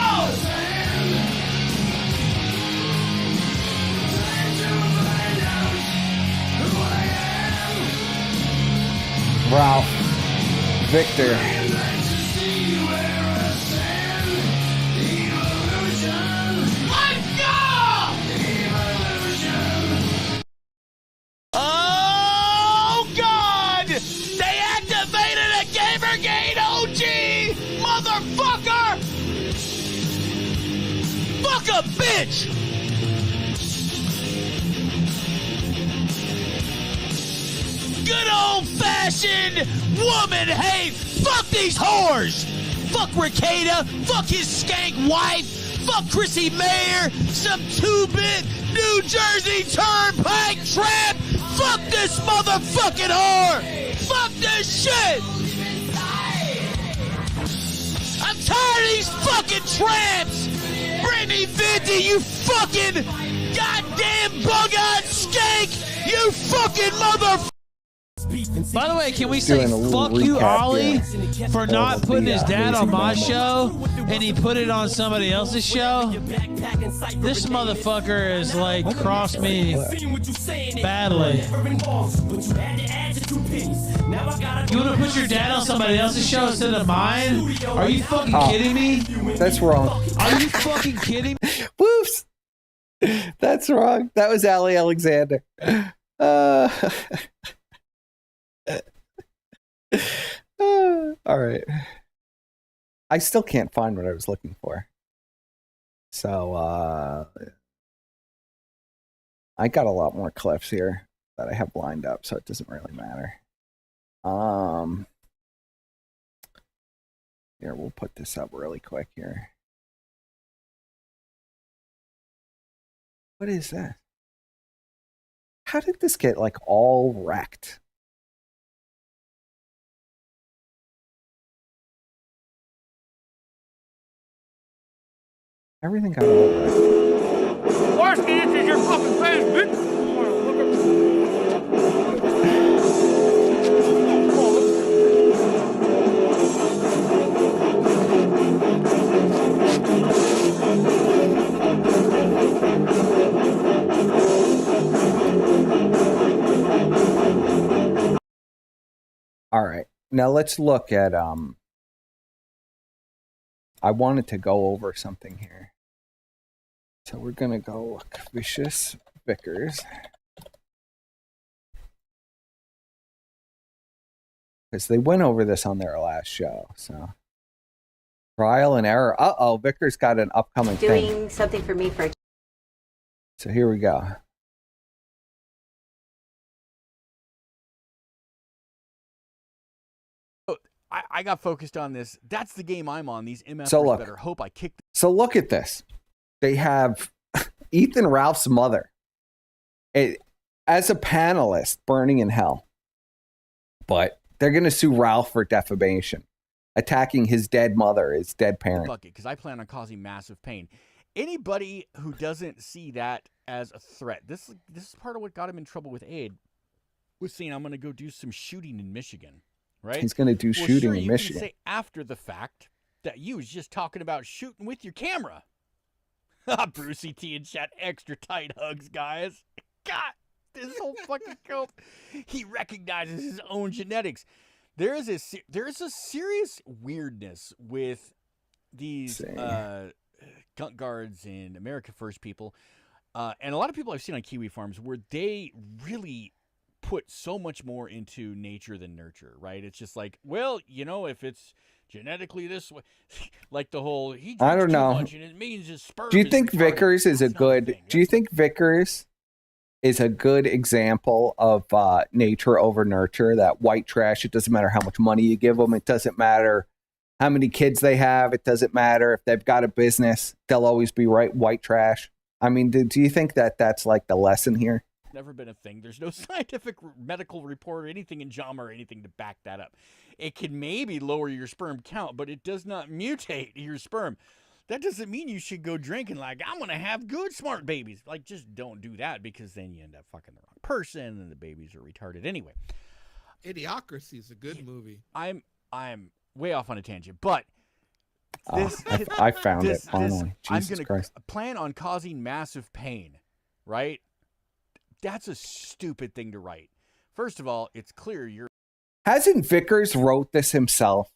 Ralph. Victor. Oh, God! They activated a Gamergate OG! Motherfucker! Fuck a bitch! Good old-fashioned woman hate! Fuck these whores! Fuck Ricada! Fuck his skank wife! Fuck Chrissy Mayer! Some two-bit New Jersey turnpike tramp! Fuck this motherfucking whore! Fuck this shit! I'm tired of these fucking tramps! Brittany Vinty, you fucking goddamn bug-eyed skank! You fucking motherfucker! By the way, can we say fuck you, Ollie, for not putting his dad on my show and he put it on somebody else's show? This motherfucker is like crossed me badly. You want to put your dad on somebody else's show instead of mine? Are you fucking kidding me? That's wrong. Are you fucking kidding me? Whoops. That's wrong. That was Allie Alexander. All right. I still can't find what I was looking for. So I got a lot more clips here that I have lined up, so it doesn't really matter. Here, we'll put this up really quick here. What is that? How did this get like all wrecked? Everything got all wrecked. Worst answer is your fucking face, bitch. All right. Now let's look at I wanted to go over something here. So we're going to go look. Vicious Vickers. Because they went over this on their last show. So trial and error. Uh-oh, Vickers got an upcoming thing. Doing something for me for. So here we go. I got focused on this. That's the game I'm on. These MFers So look, better hope I kick. So look at this. They have Ethan Ralph's mother as a panelist burning in hell. But they're going to sue Ralph for defamation, attacking his dead mother, his dead parent. Bucket, because I plan on causing massive pain. Anybody who doesn't see that as a threat, this is part of what got him in trouble with Aid, was saying, I'm going to go do some shooting in Michigan, right? He's going to do shooting in Michigan. You can say after the fact that you was just talking about shooting with your camera. Brucey T in chat, extra tight hugs, guys. God, this whole fucking cult. He recognizes his own genetics. There is a serious weirdness with these gun guards and America First people, and a lot of people I've seen on Kiwi farms where they really put so much more into nature than nurture, right? It's just like, well, you know, if it's genetically this way, like the whole he drinks I don't know. too much and it means his sperm. Do you is think retarded. Vickers is a That's not the good? thing. Do you think Vickers is a good example of nature over nurture? That white trash. It doesn't matter how much money you give them. It doesn't matter how many kids they have. It doesn't matter if they've got a business. They'll always be white trash. I mean, do you think that that's like the lesson here? Never been a thing. There's no scientific medical report or anything in JAMA or anything to back that up. It can maybe lower your sperm count, but it does not mutate your sperm. That doesn't mean you should go drinking like, I'm going to have good smart babies. Like, just don't do that, because then you end up fucking the wrong person and the babies are retarded anyway. Idiocracy is a good movie. I'm way off on a tangent, but this, I found it finally. I'm Jesus going Christ. to plan on causing massive pain, right? That's a stupid thing to write. First of all, it's clear you're... Hasn't Vickers wrote this himself?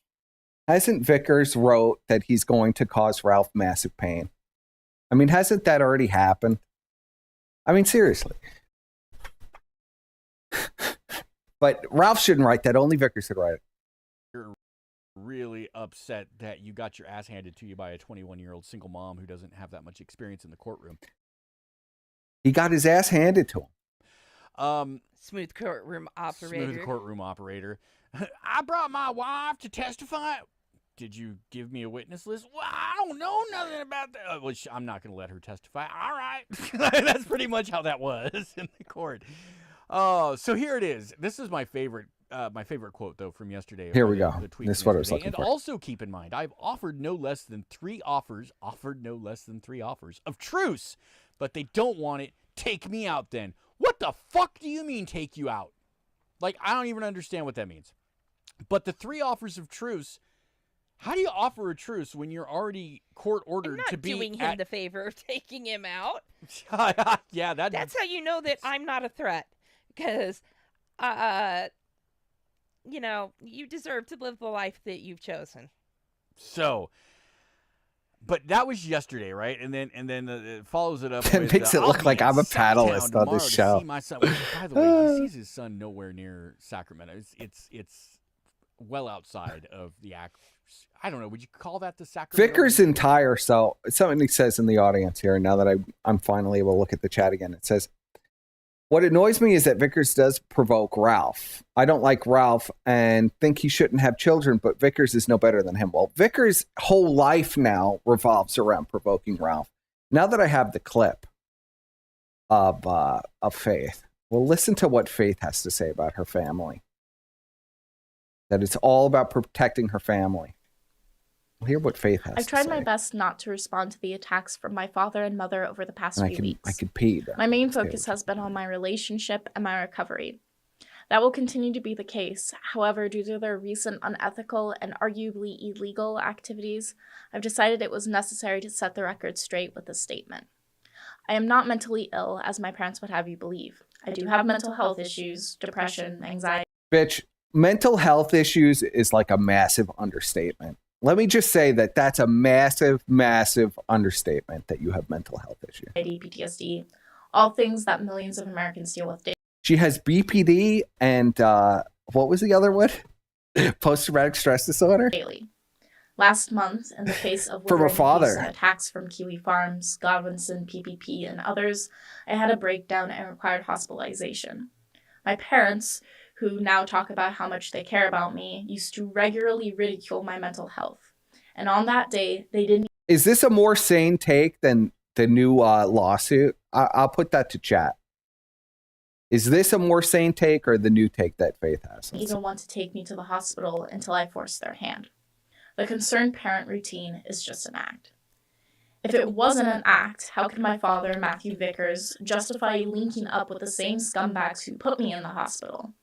Hasn't Vickers wrote that he's going to cause Ralph massive pain? I mean, hasn't that already happened? I mean, seriously. But Ralph shouldn't write that. Only Vickers should write it. You're really upset that you got your ass handed to you by a 21-year-old single mom who doesn't have that much experience in the courtroom. He got his ass handed to him. Smooth courtroom operator. Smooth courtroom operator. I brought my wife to testify. Did you give me a witness list? Well, I don't know nothing about that. Well, I'm not going to let her testify. All right. That's pretty much how that was in the court. Oh, so here it is. This is my favorite quote, though, from yesterday. Here we go. This is what I was looking for. And also keep in mind, I've offered no less than three offers of truce, but they don't want it. Take me out then. What the fuck do you mean take you out? Like, I don't even understand what that means. But the three offers of truce, how do you offer a truce when you're already court ordered to be doing him the favor of taking him out? Yeah, that's how you know that I'm not a threat. Because, you know, you deserve to live the life that you've chosen. So, but that was yesterday, right? And then it follows it up. It makes it look like I'm a panelist on this show. My son, by the way, he sees his son nowhere near Sacramento. It's well outside of the act. I don't know. Would you call that the Sacramento? Vickers' entire so something he says in the audience here. Now that I'm finally able to look at the chat again, it says, "What annoys me is that Vickers does provoke Ralph. I don't like Ralph and think he shouldn't have children, but Vickers is no better than him." Well, Vickers' whole life now revolves around provoking Ralph. Now that I have the clip of Faith, well, listen to what Faith has to say about her family. That it's all about protecting her family. We'll hear what Faith has to say. I've tried my best not to respond to the attacks from my father and mother over the past few weeks. I could pee there. My main focus has been on my relationship and my recovery. That will continue to be the case. However, due to their recent unethical and arguably illegal activities, I've decided it was necessary to set the record straight with this statement. I am not mentally ill, as my parents would have you believe. I do have mental health issues, depression, anxiety. Bitch, mental health issues is like a massive understatement. Let me just say that that's a massive, massive understatement that you have mental health issues. PTSD, all things that millions of Americans deal with daily. She has BPD and what was the other one? Post-traumatic stress disorder? Daily. Last month, in the face of from her father attacks from Kiwi Farms, Godwinson, PPP, and others, I had a breakdown and required hospitalization. My parents, who now talk about how much they care about me, used to regularly ridicule my mental health. And on that day, they didn't... Is this a more sane take than lawsuit. I'll put that to chat. Is this a more sane take or the new take that Faith has? Even want to take me to the hospital until I force their hand. The concerned parent routine is just an act. If it wasn't an act, how could my father, Matthew Vickers, justify linking up with the same scumbags who put me in the hospital?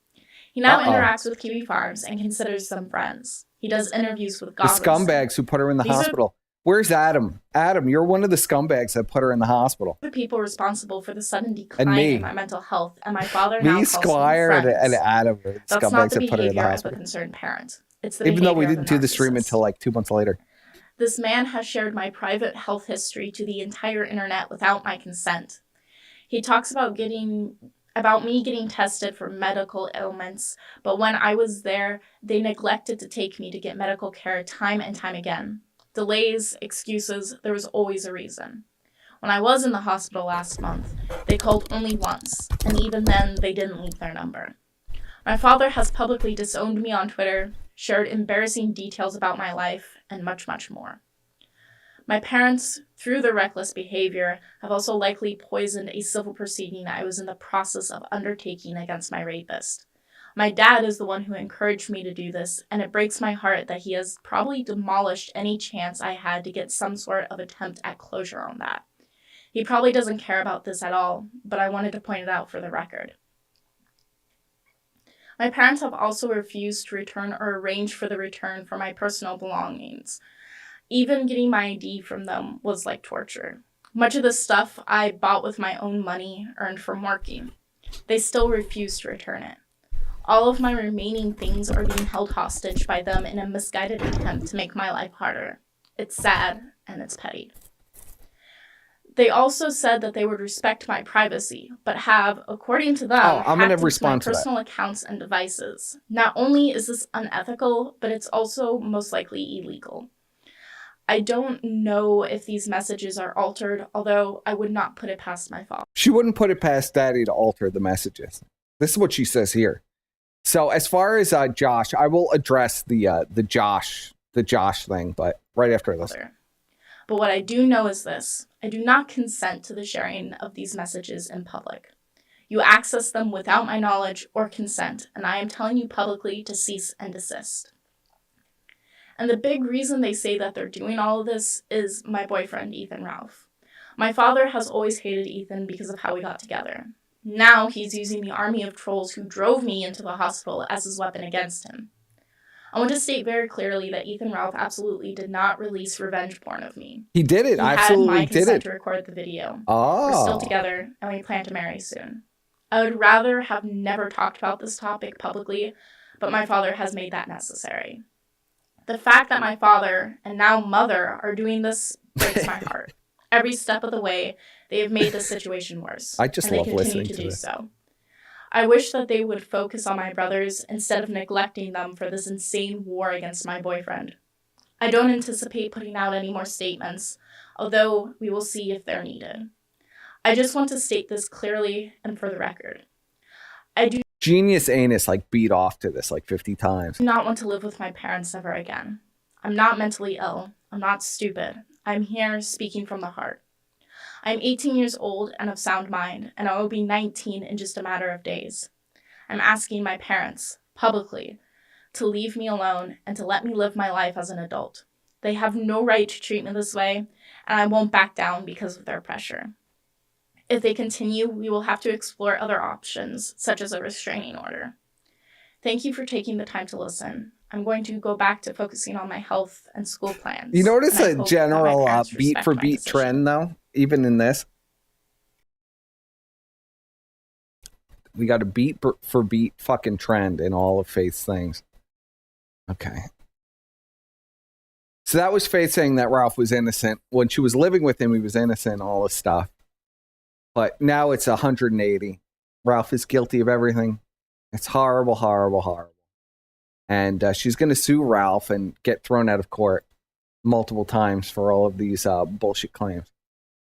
He now interacts with Kiwi Farms and considers them friends. He does interviews with goblins. The scumbags who put her in the hospital. Where's Adam? Adam, you're one of the scumbags that put her in the hospital. The people responsible for the sudden decline in my mental health, and my father now calls Squire them friends. and Adam are That's scumbags not the that put her in the behavior of a hospital. concerned parent. It's the Even though we behavior of didn't a do the stream narcissist. until like 2 months later. This man has shared my private health history to the entire internet without my consent. He talks about me getting tested for medical ailments, but when I was there, they neglected to take me to get medical care time and time again. Delays, excuses, there was always a reason. When I was in the hospital last month, they called only once, and even then, they didn't leave their number. My father has publicly disowned me on Twitter, shared embarrassing details about my life, and much, much more. My parents, through their reckless behavior, have also likely poisoned a civil proceeding I was in the process of undertaking against my rapist. My dad is the one who encouraged me to do this, and it breaks my heart that he has probably demolished any chance I had to get some sort of attempt at closure on that. He probably doesn't care about this at all, but I wanted to point it out for the record. My parents have also refused to return or arrange for the return for my personal belongings. Even getting my ID from them was like torture. Much of the stuff I bought with my own money earned from working. They still refuse to return it. All of my remaining things are being held hostage by them in a misguided attempt to make my life harder. It's sad, and it's petty. They also said that they would respect my privacy, but have, according to them, I'm going to hacked into respond my to that. personal accounts and devices. Not only is this unethical, but it's also most likely illegal. I don't know if these messages are altered, although I would not put it past my father. She wouldn't put it past Daddy to alter the messages. This is what she says here. So as far as Josh, I will address the Josh thing, but right after this. But what I do know is this. I do not consent to the sharing of these messages in public. You access them without my knowledge or consent, and I am telling you publicly to cease and desist. And the big reason they say that they're doing all of this is my boyfriend, Ethan Ralph. My father has always hated Ethan because of how we got together. Now he's using the army of trolls who drove me into the hospital as his weapon against him. I want to state very clearly that Ethan Ralph absolutely did not release revenge porn of me. He did it. He Absolutely had my did consent it. to record the video. Oh. We're still together, and we plan to marry soon. I would rather have never talked about this topic publicly, but my father has made that necessary. The fact that my father and now mother are doing this breaks my heart. Every step of the way, they have made the situation worse. I just love listening to this. So. I wish that they would focus on my brothers instead of neglecting them for this insane war against my boyfriend. I don't anticipate putting out any more statements, although we will see if they're needed. I just want to state this clearly and for the record. I do Genius Anus beat off to this 50 times. not want to live with my parents ever again. I'm not mentally ill. I'm not stupid. I'm here speaking from the heart. I'm 18 years old and of sound mind, and I will be 19 in just a matter of days. I'm asking my parents, publicly, to leave me alone and to let me live my life as an adult. They have no right to treat me this way, and I won't back down because of their pressure. If they continue, we will have to explore other options, such as a restraining order. Thank you for taking the time to listen. I'm going to go back to focusing on my health and school plans. You notice and I a hope that general my parents beat respect for my beat decision. trend, though, even in this. We got a beat for beat fucking trend in all of Faith's things. Okay. So that was Faith saying that Ralph was innocent. When she was living with him, he was innocent, all this stuff. But now it's 180. Ralph is guilty of everything. It's horrible, horrible, horrible. And she's going to sue Ralph and get thrown out of court multiple times for all of these bullshit claims.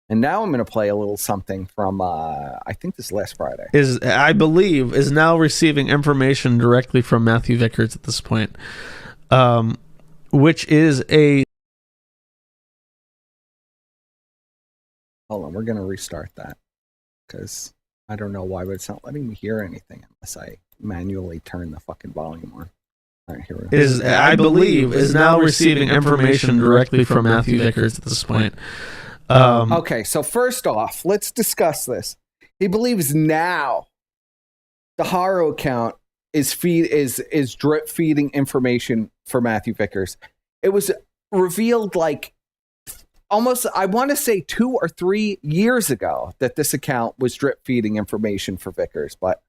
And now I'm going to play a little something from, I think this last Friday. I believe, is now receiving information directly from Matthew Vickers at this point, which is a... Hold Hold on, we're going to restart that because I don't know why, but it's not letting me hear anything unless I manually turn the fucking volume on. All right, here we go. I believe, is now receiving information directly from Matthew Vickers at this point. Okay, so first off, let's discuss this. He believes now the Haru account is drip feeding information for Matthew Vickers. It was revealed like almost, I want to say 2 or 3 years ago that this account was drip feeding information for Vickers, but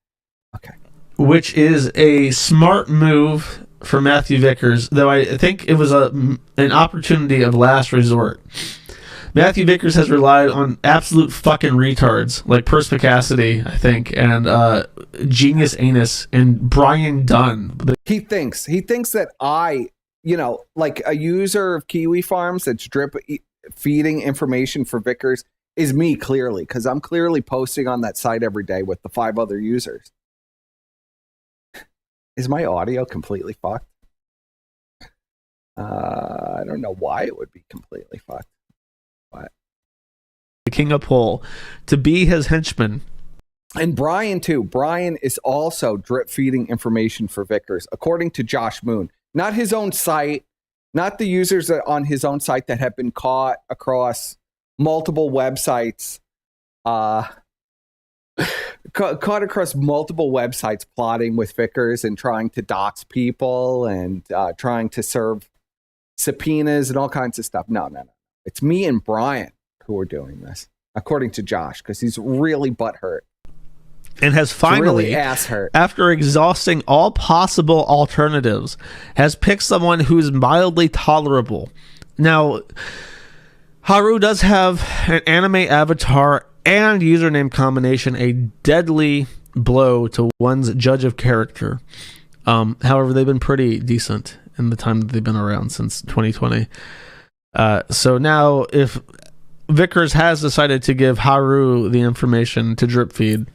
okay. Which is a smart move for Matthew Vickers, though I think it was an opportunity of last resort. Matthew Vickers has relied on absolute fucking retards like Perspicacity, I think, and Genius Anus and Brian Dunn. He thinks that I, like a user of Kiwi Farms that's drip feeding information for Vickers is me, clearly, because I'm clearly posting on that site every day with the 5 other users. Is my audio completely fucked? I don't know why it would be completely fucked. But the King of Pole to be his henchman. And Brian, too. Brian is also drip feeding information for Vickers, according to Josh Moon. Not his own site, not the users on his own site that have been caught across multiple websites, caught across multiple websites plotting with Vickers and trying to dox people and trying to serve subpoenas and all kinds of stuff. No. It's me and Brian who are doing this, according to Josh, because he's really butthurt. And has finally, really ass hurt. After exhausting all possible alternatives, has picked someone who's mildly tolerable. Now, Haru does have an anime avatar and username combination, a deadly blow to one's judge of character. However, they've been pretty decent in the time that they've been around since 2020. So now, if Vickers has decided to give Haru the information to drip feed,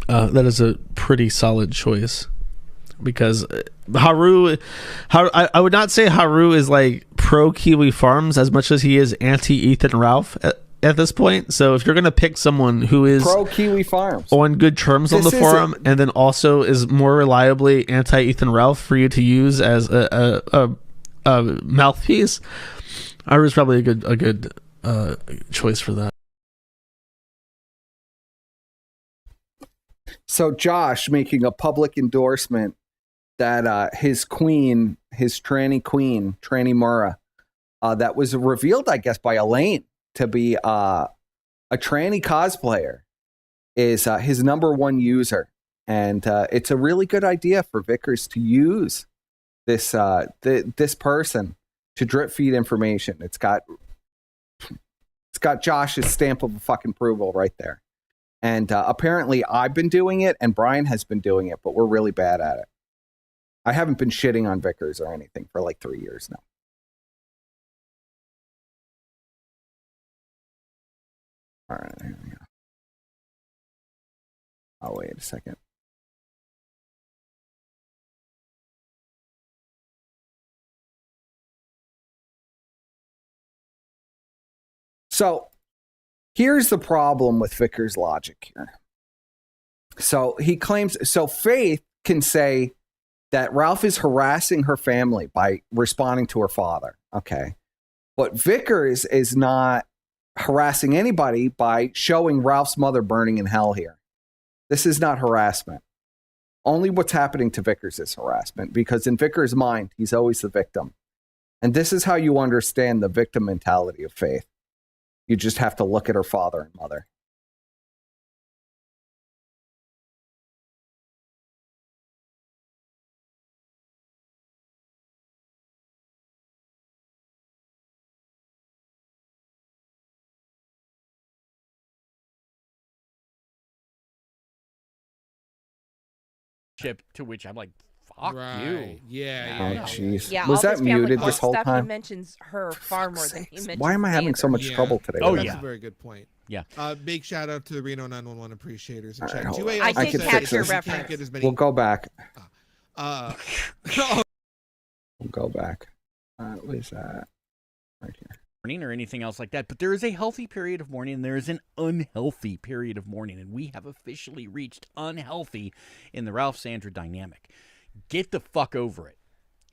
that is a pretty solid choice. Because Haru, I would not say Haru is like pro Kiwi Farms as much as he is anti Ethan Ralph at this point. So if you're going to pick someone who is pro Kiwi Farms on good terms on the forum and then also is more reliably anti Ethan Ralph for you to use as a mouthpiece, Haru's probably a good choice for that. So Josh making a public endorsement that his queen, his tranny Mura, that was revealed, I guess, by Elaine to be a tranny cosplayer, is his _1 user. And it's a really good idea for Vickers to use this this person to drip feed information. It's got Josh's stamp of fucking approval right there. And apparently I've been doing it and Brian has been doing it, but we're really bad at it. I haven't been shitting on Vickers or anything for like 3 years now. All right, here we go. Oh, wait a second. So here's the problem with Vickers' logic here. So he claims, so Faith can say that Ralph is harassing her family by responding to her father. Okay. But Vickers is not harassing anybody by showing Ralph's mother burning in hell here. This is not harassment. Only what's happening to Vickers is harassment, because in Vickers' mind, he's always the victim. And this is how you understand the victim mentality of Faith. You just have to look at her father and mother. To which I'm like, fuck you. Yeah. Oh, jeez. Yeah, was all that this family muted court this whole stuff, time? He mentions her far more than he mentions Why am I having so much trouble today? Oh, with that's that? a very good point. Yeah. Big shout out to the Reno 911 appreciators in All right, chat. hold 2A on. I also did said catch your you can't reference. get as many- We'll go back. Oh. We'll go back. What is that? Right here. or anything else like that, but there is a healthy period of mourning and there is an unhealthy period of mourning, and we have officially reached unhealthy in the Ralph Sandra dynamic. Get the fuck over it.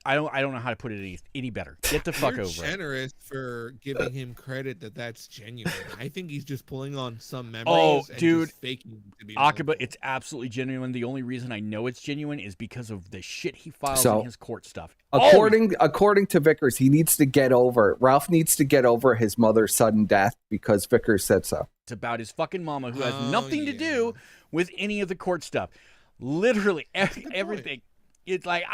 I don't know how to put it any better. Get the fuck You're over it. generous for giving him credit that's genuine. I think he's just pulling on some memories. Oh, and dude, just faking it to be Akaba, it's absolutely genuine. The only reason I know it's genuine is because of the shit he files So, in his court stuff. According to Vickers, he needs to get over. Ralph needs to get over his mother's sudden death because Vickers said so. It's about his fucking mama, who has nothing to do with any of the court stuff. Literally everything. It's like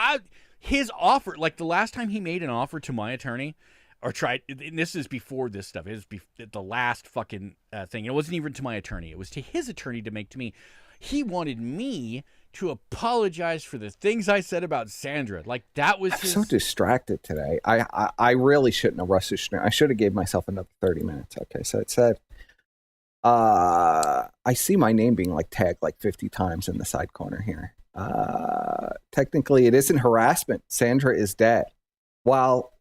his offer, like the last time he made an offer to my attorney, or tried, and this is before this stuff. It was the last fucking thing. It wasn't even to my attorney. It was to his attorney to make to me. He wanted me to apologize for the things I said about Sandra. Like that was I'm so distracted today. I really shouldn't have rushed this. I should have gave myself another 30 minutes. Okay, so it said, I see my name being like tagged like 50 times in the side corner here. Technically, it isn't harassment. Sandra is dead. Well,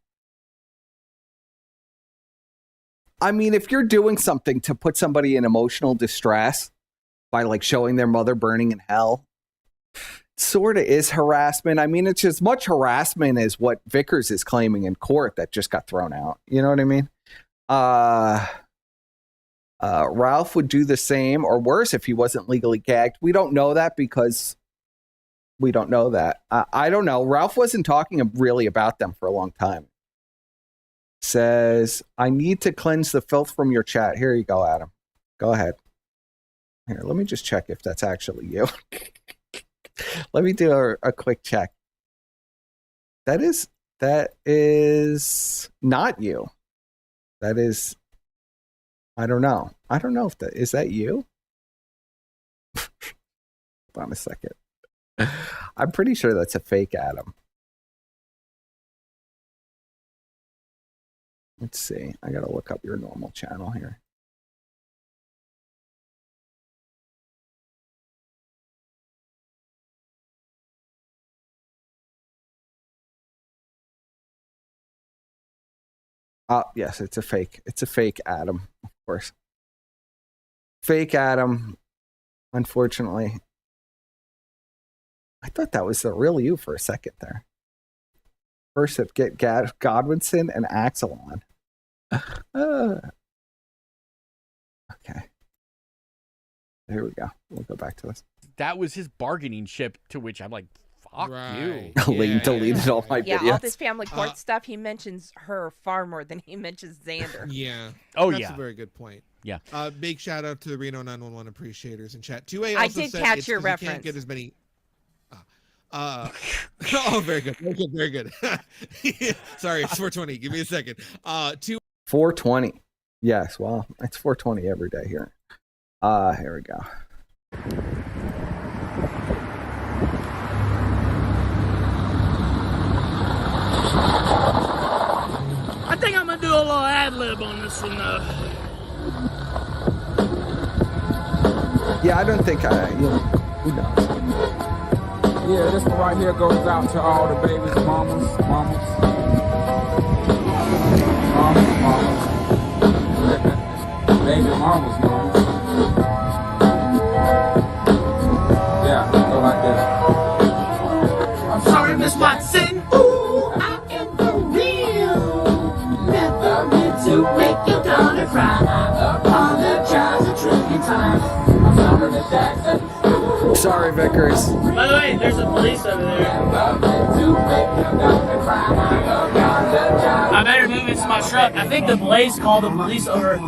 I mean, if you're doing something to put somebody in emotional distress by like showing their mother burning in hell, sort of is harassment. I mean, it's as much harassment as what Vickers is claiming in court that just got thrown out. You know what I mean? Ralph would do the same or worse if he wasn't legally gagged. We don't know that because we don't know that. I don't know. Ralph wasn't talking really about them for a long time. Says, I need to cleanse the filth from your chat. Here you go, Adam. Go ahead. Here, let me just check if that's actually you. Let me do a quick check. That is not you. That is, I don't know. I don't know if is that you? Hold on a second. I'm pretty sure that's a fake Adam. Let's see. I gotta look up your normal channel here. Yes, it's a fake. It's a fake Adam, of course. Fake Adam, unfortunately. I thought that was the real you for a second there. First, it get Godwinson and Axel on. Okay. Here we go. We'll go back to this. That was his bargaining chip, to which I'm like, fuck you. Lee deleted all my videos. Yeah, all this family court stuff, he mentions her far more than he mentions Xander. Yeah. Oh, That's yeah. a very good point. Yeah. Big shout out to the Reno 911 appreciators in chat. 2A also I did said catch it's your 'cause you reference. can't get as many. Oh, very good. Very good. Sorry, it's 420. Give me a second. 420. Yes, well, it's 420 every day here. Here we go. I think I'm gonna do a little ad lib on this one though. Yeah, I don't think who knows? Yeah, this one right here goes out to all the babies, mamas. Baby mamas. Yeah, go like that. I'm sorry, Miss Watson. Ooh, I am for real. Never meant to make your daughter cry. Apologize a trillion times. I'm sorry, Miss Jackson. Sorry, Vickers. By the way, there's a police over there. I better move into my truck. I think the Blaze called the police over.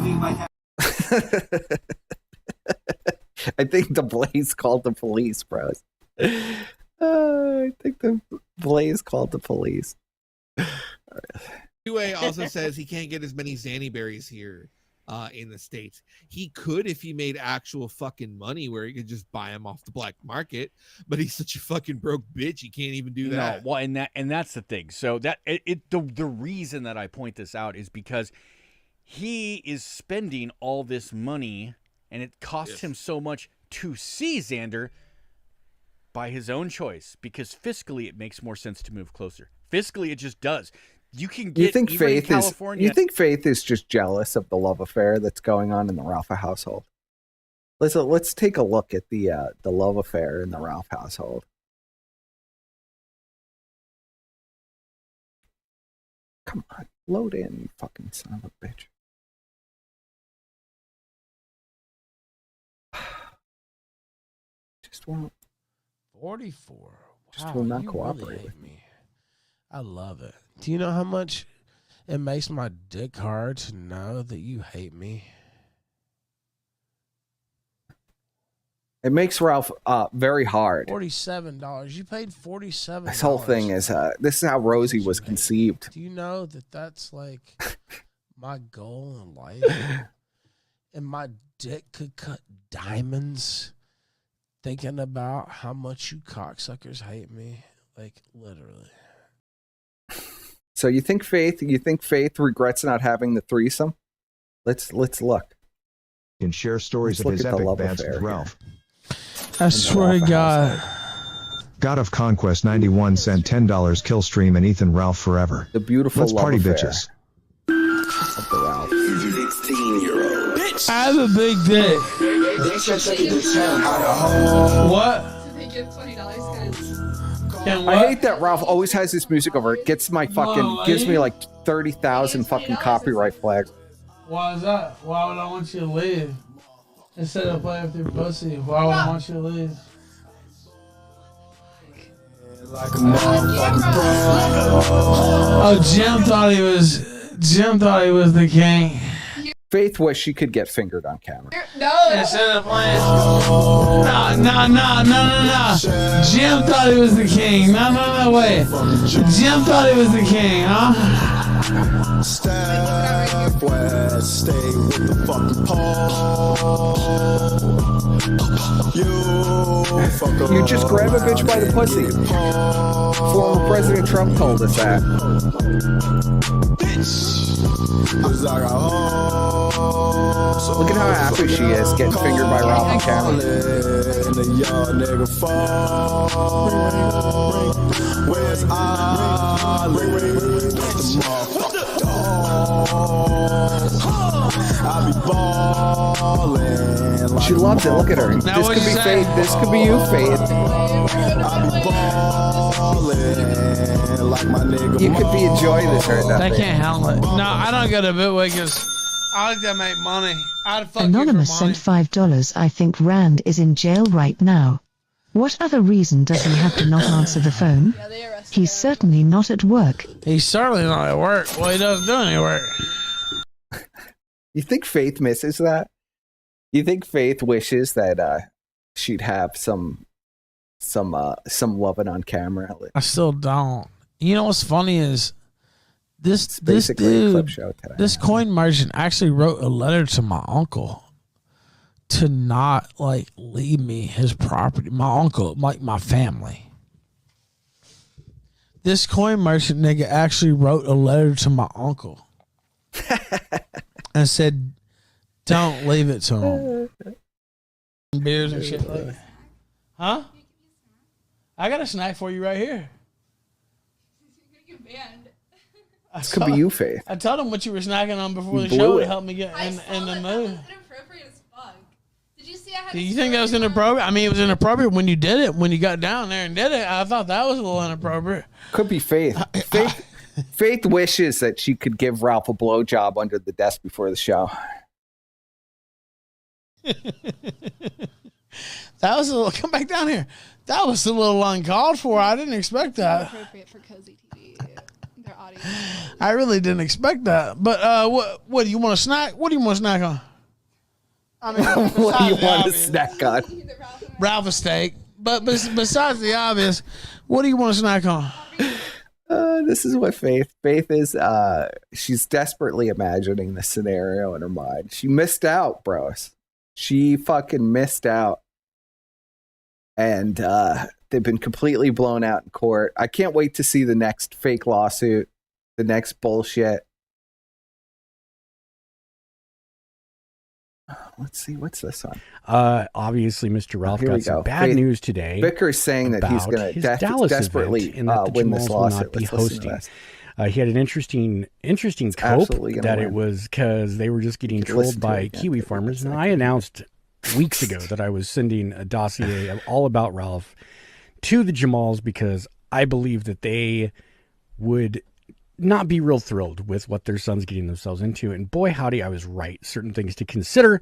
I think the Blaze called the police, bros. I think the Blaze called the police. 2A also says he can't get as many Zanny berries here in the States. He could if he made actual fucking money where he could just buy them off the black market, but he's such a fucking broke bitch he can't even do that. No, well, and that's the thing. So that the reason that I point this out is because he is spending all this money, and it costs him so much to see Xander by his own choice, because fiscally it makes more sense to move closer. Fiscally, it just does. You can get You think even in Faith is? California. You think Faith is just jealous of the love affair that's going on in the Ralph household? Let's take a look at the love affair in the Ralph household. Come on, load in, you fucking son of a bitch. Just won't. 44. Just Wow, will not you cooperate really hate with me. I love it. Do you know how much it makes my dick hard to know that you hate me? It makes Ralph very hard. $47. You paid $47. This whole thing is this is how Rosie was conceived. Do you know that that's like my goal in life? And my dick could cut diamonds thinking about how much you cocksuckers hate me. Like, literally. So you think Faith regrets not having the threesome? Let's look. Can share stories of his epic bands with Ralph. I swear to God. God of Conquest 91 sent $10 kill stream and Ethan Ralph forever. The beautiful Let's love party affair bitches. of the Ralph. 16-year-old. I have a big dick. What? I hate that Ralph always has this music over. It gets my fucking gives me like 30,000 fucking copyright flags. Why is that? Why would I want you to leave? Instead of playing with your pussy, why would I want you to leave? Oh, Jim thought he was the king. Faith wished she could get fingered on camera. No. Instead of playing. No. Jim thought he was the king. No, wait. Jim thought he was the king, huh? Step west, stay with the fucking pole. You just grab a bitch by the pussy. Former President Trump told us that. Look at how happy she is getting fingered by Ralph on camera. Where's She loves it. Look at her. Now This could be Faith. This could be you, Faith. You could be enjoying this right now. I can't handle it. No, I don't go to Bitway because I like to make money. I'd fuck Anonymous you for money. sent $5. I think Rand is in jail right now. What other reason does he have to not answer the phone? He's certainly not at work. He's certainly not at work. Well, he doesn't do any work. You think Faith misses that? You think Faith wishes that she'd have some loving on camera? I still don't. You know what's funny is this basically a clip dude, show today. this coin merchant actually wrote a letter to my uncle to not like leave me his property. My uncle, like my family. This coin merchant nigga actually wrote a letter to my uncle and said, "Don't leave it to him." Beers and shit like that. Huh? I got a snack for you right here. This could be you, Faith. I told him what you were snacking on before You the blew show it. to help me get in the mood. Did you see I had Do you think that was inappropriate? I mean, it was inappropriate when you did it. When you got down there and did it, I thought that was a little inappropriate. Could be Faith. Faith wishes that she could give Ralph a blowjob under the desk before the show. That was a little. Come back down here. That was a little uncalled for. I didn't expect that. Appropriate for Cozy TV. Their audience. I really didn't expect that. But what do you want to snack? What do you want to snack on? I mean, What do you besides the want to obvious. snack on? Ralph a steak. But besides the obvious, what do you want to snack on? This is what Faith is. She's desperately imagining the scenario in her mind. She missed out, bros. She fucking missed out. And they've been completely blown out in court. I can't wait to see the next fake lawsuit, the next bullshit. Let's see, what's this on? Obviously, Mr. Ralph Here we got some go. bad Faith- news today. Vickers saying that he's about going his to Dallas desperately event and that the win this Jamals will not lawsuit. be Let's listen to hosting. this. He had an interesting cope absolutely gonna that it win. was because they were just getting You could listen trolled to by it again. Kiwi farmers. And I announced weeks ago that I was sending a dossier all about Ralph to the Jamals because I believe that they would not be real thrilled with what their son's getting themselves into. And boy, howdy, I was right. Certain things to consider.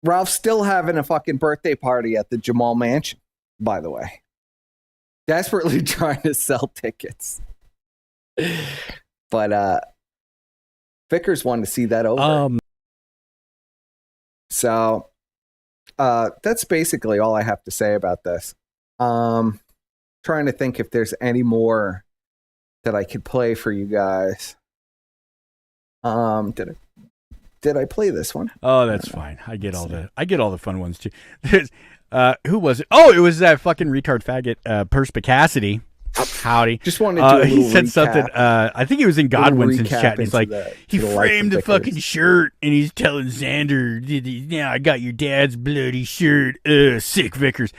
Ralph's still having a fucking birthday party at the Jamal Mansion, by the way. Desperately trying to sell tickets. But Vickers wanted to see that over. So that's basically all I have to say about this. Trying to think if there's any more that I could play for you guys. Did I play this one? Oh, that's fine. I get all the fun ones too. Who was it? Oh, it was that fucking retard faggot Perspicacity. Howdy. Just wanted to do a little he said recap. something. I think he was in Godwinson's chat. And he's like, he to the life framed of the fucking shirt, and he's telling Xander, "Yeah, I got your dad's bloody shirt." Sick Vickers.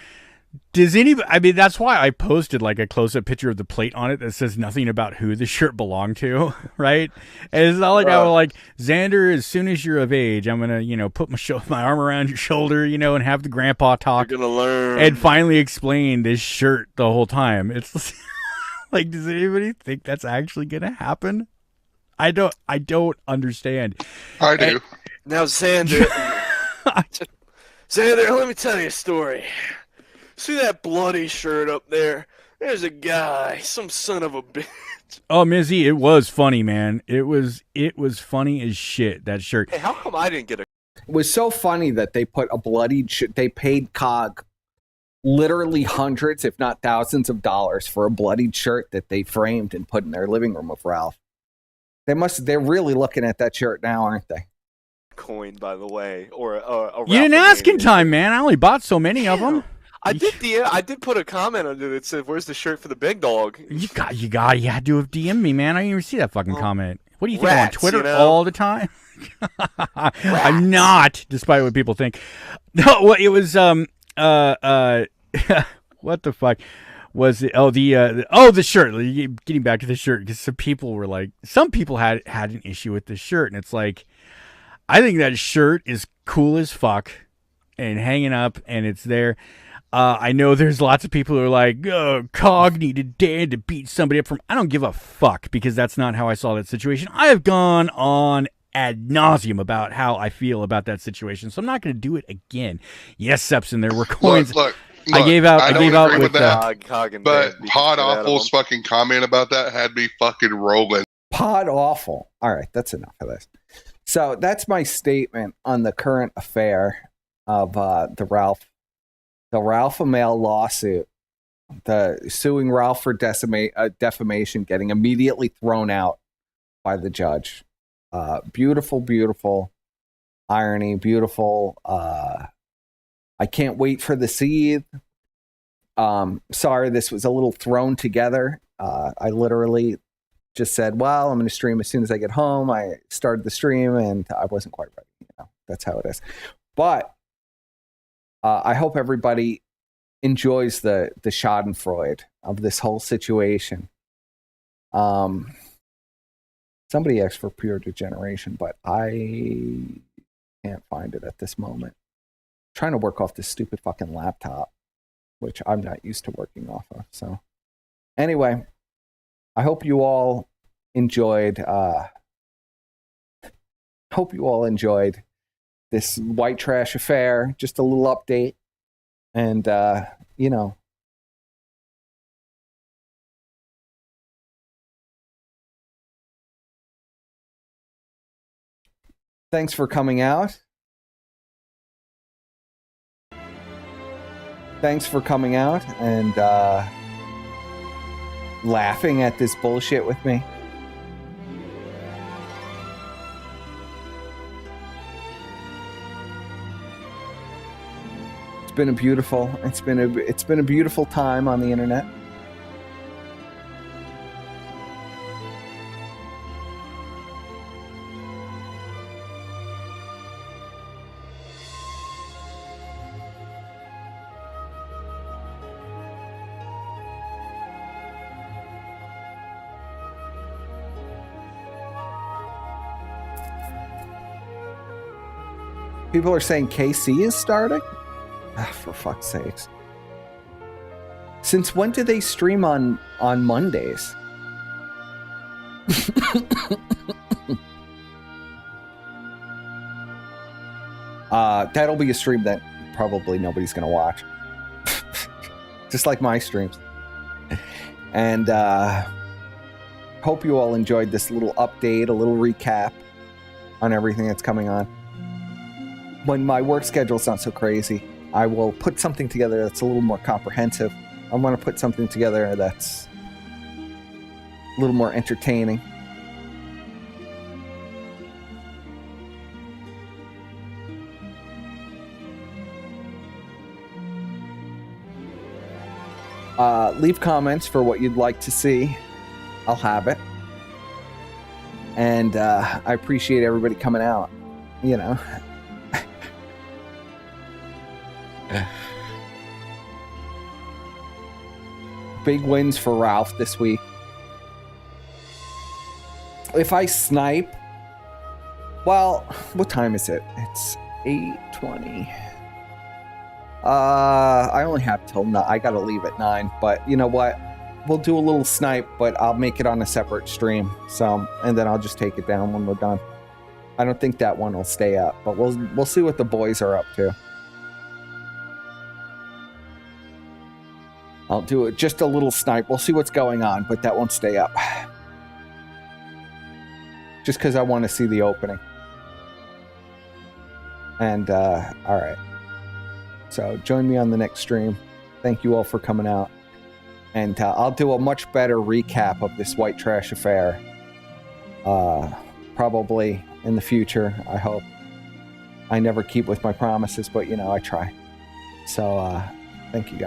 Does anybody? I mean, that's why I posted like a close-up picture of the plate on it that says nothing about who the shirt belonged to, right? And it's not like I was like, Xander, as soon as you're of age, I'm gonna, put my arm around your shoulder, and have the grandpa talk. You're gonna learn and finally explain this shirt the whole time. It's like, does anybody think that's actually gonna happen? I don't understand. I do. Now, Xander, let me tell you a story. See that bloody shirt up there? There's a guy, some son of a bitch. Oh, Mizzy, it was funny, man. It was funny as shit, that shirt. Hey, how come I didn't get a... It was so funny that they put a bloodied they paid COG literally hundreds, if not thousands of dollars for a bloodied shirt that they framed and put in their living room of Ralph. They're really looking at that shirt now, aren't they? Coin, by the way, or a You didn't ask in time, man. I only bought so many of them. I did put a comment under that said, "Where's the shirt for the big dog?" You had to have DM'd me, man. I didn't even see that fucking comment. What do you think? I'm on Rats, Twitter all the time? I'm not, despite what people think. No, well, it was what the fuck was it? Oh, the shirt. Getting back to the shirt, because some people had an issue with the shirt, and it's like, I think that shirt is cool as fuck and hanging up, and it's there. I know there's lots of people who are like, oh, COG needed Dan to beat somebody up from... I don't give a fuck, because that's not how I saw that situation. I have gone on ad nauseum about how I feel about that situation, so I'm not going to do it again. Yes, Sepson, there were coins. Look, I gave out with that. But Pod Awful's fucking comment about that had me fucking rolling. Pod Awful. All right, that's enough of this. So that's my statement on the current affair of the Ralph Amell lawsuit, the suing Ralph for defamation, getting immediately thrown out by the judge. Beautiful, beautiful irony. Beautiful. I can't wait for the seed. Sorry, this was a little thrown together. I literally just said, well, I'm going to stream as soon as I get home. I started the stream and I wasn't quite ready. That's how it is. But I hope everybody enjoys the schadenfreude of this whole situation. Somebody asked for pure degeneration, but I can't find it at this moment. I'm trying to work off this stupid fucking laptop, which I'm not used to working off of. So anyway, I hope you all enjoyed this white trash affair. Just a little update. And, thanks for coming out. Thanks for coming out and laughing at this bullshit with me. It's been a beautiful time on the internet. People are saying KC is starting? Ah, for fuck's sakes. Since when do they stream on Mondays? That'll be a stream that probably nobody's going to watch. Just like my streams. And hope you all enjoyed this little update, a little recap on everything that's coming on. When my work schedule's not so crazy, I will put something together that's a little more comprehensive. I want to put something together that's a little more entertaining. Leave comments for what you'd like to see. I'll have it. And I appreciate everybody coming out. You know. Big wins for Ralph this week. If I snipe, well, what time is it? It's 8:20. I only have till 9. I gotta leave at 9, but you know what? We'll do a little snipe, but I'll make it on a separate stream. So, and then I'll just take it down when we're done. I don't think that one will stay up, but we'll see what the boys are up to. I'll do it just a little snipe. We'll see what's going on, but that won't stay up. Just because I want to see the opening. And, all right. So join me on the next stream. Thank you all for coming out. And I'll do a much better recap of this white trash affair. Probably in the future, I hope. I never keep with my promises, but, you know, I try. So, thank you guys.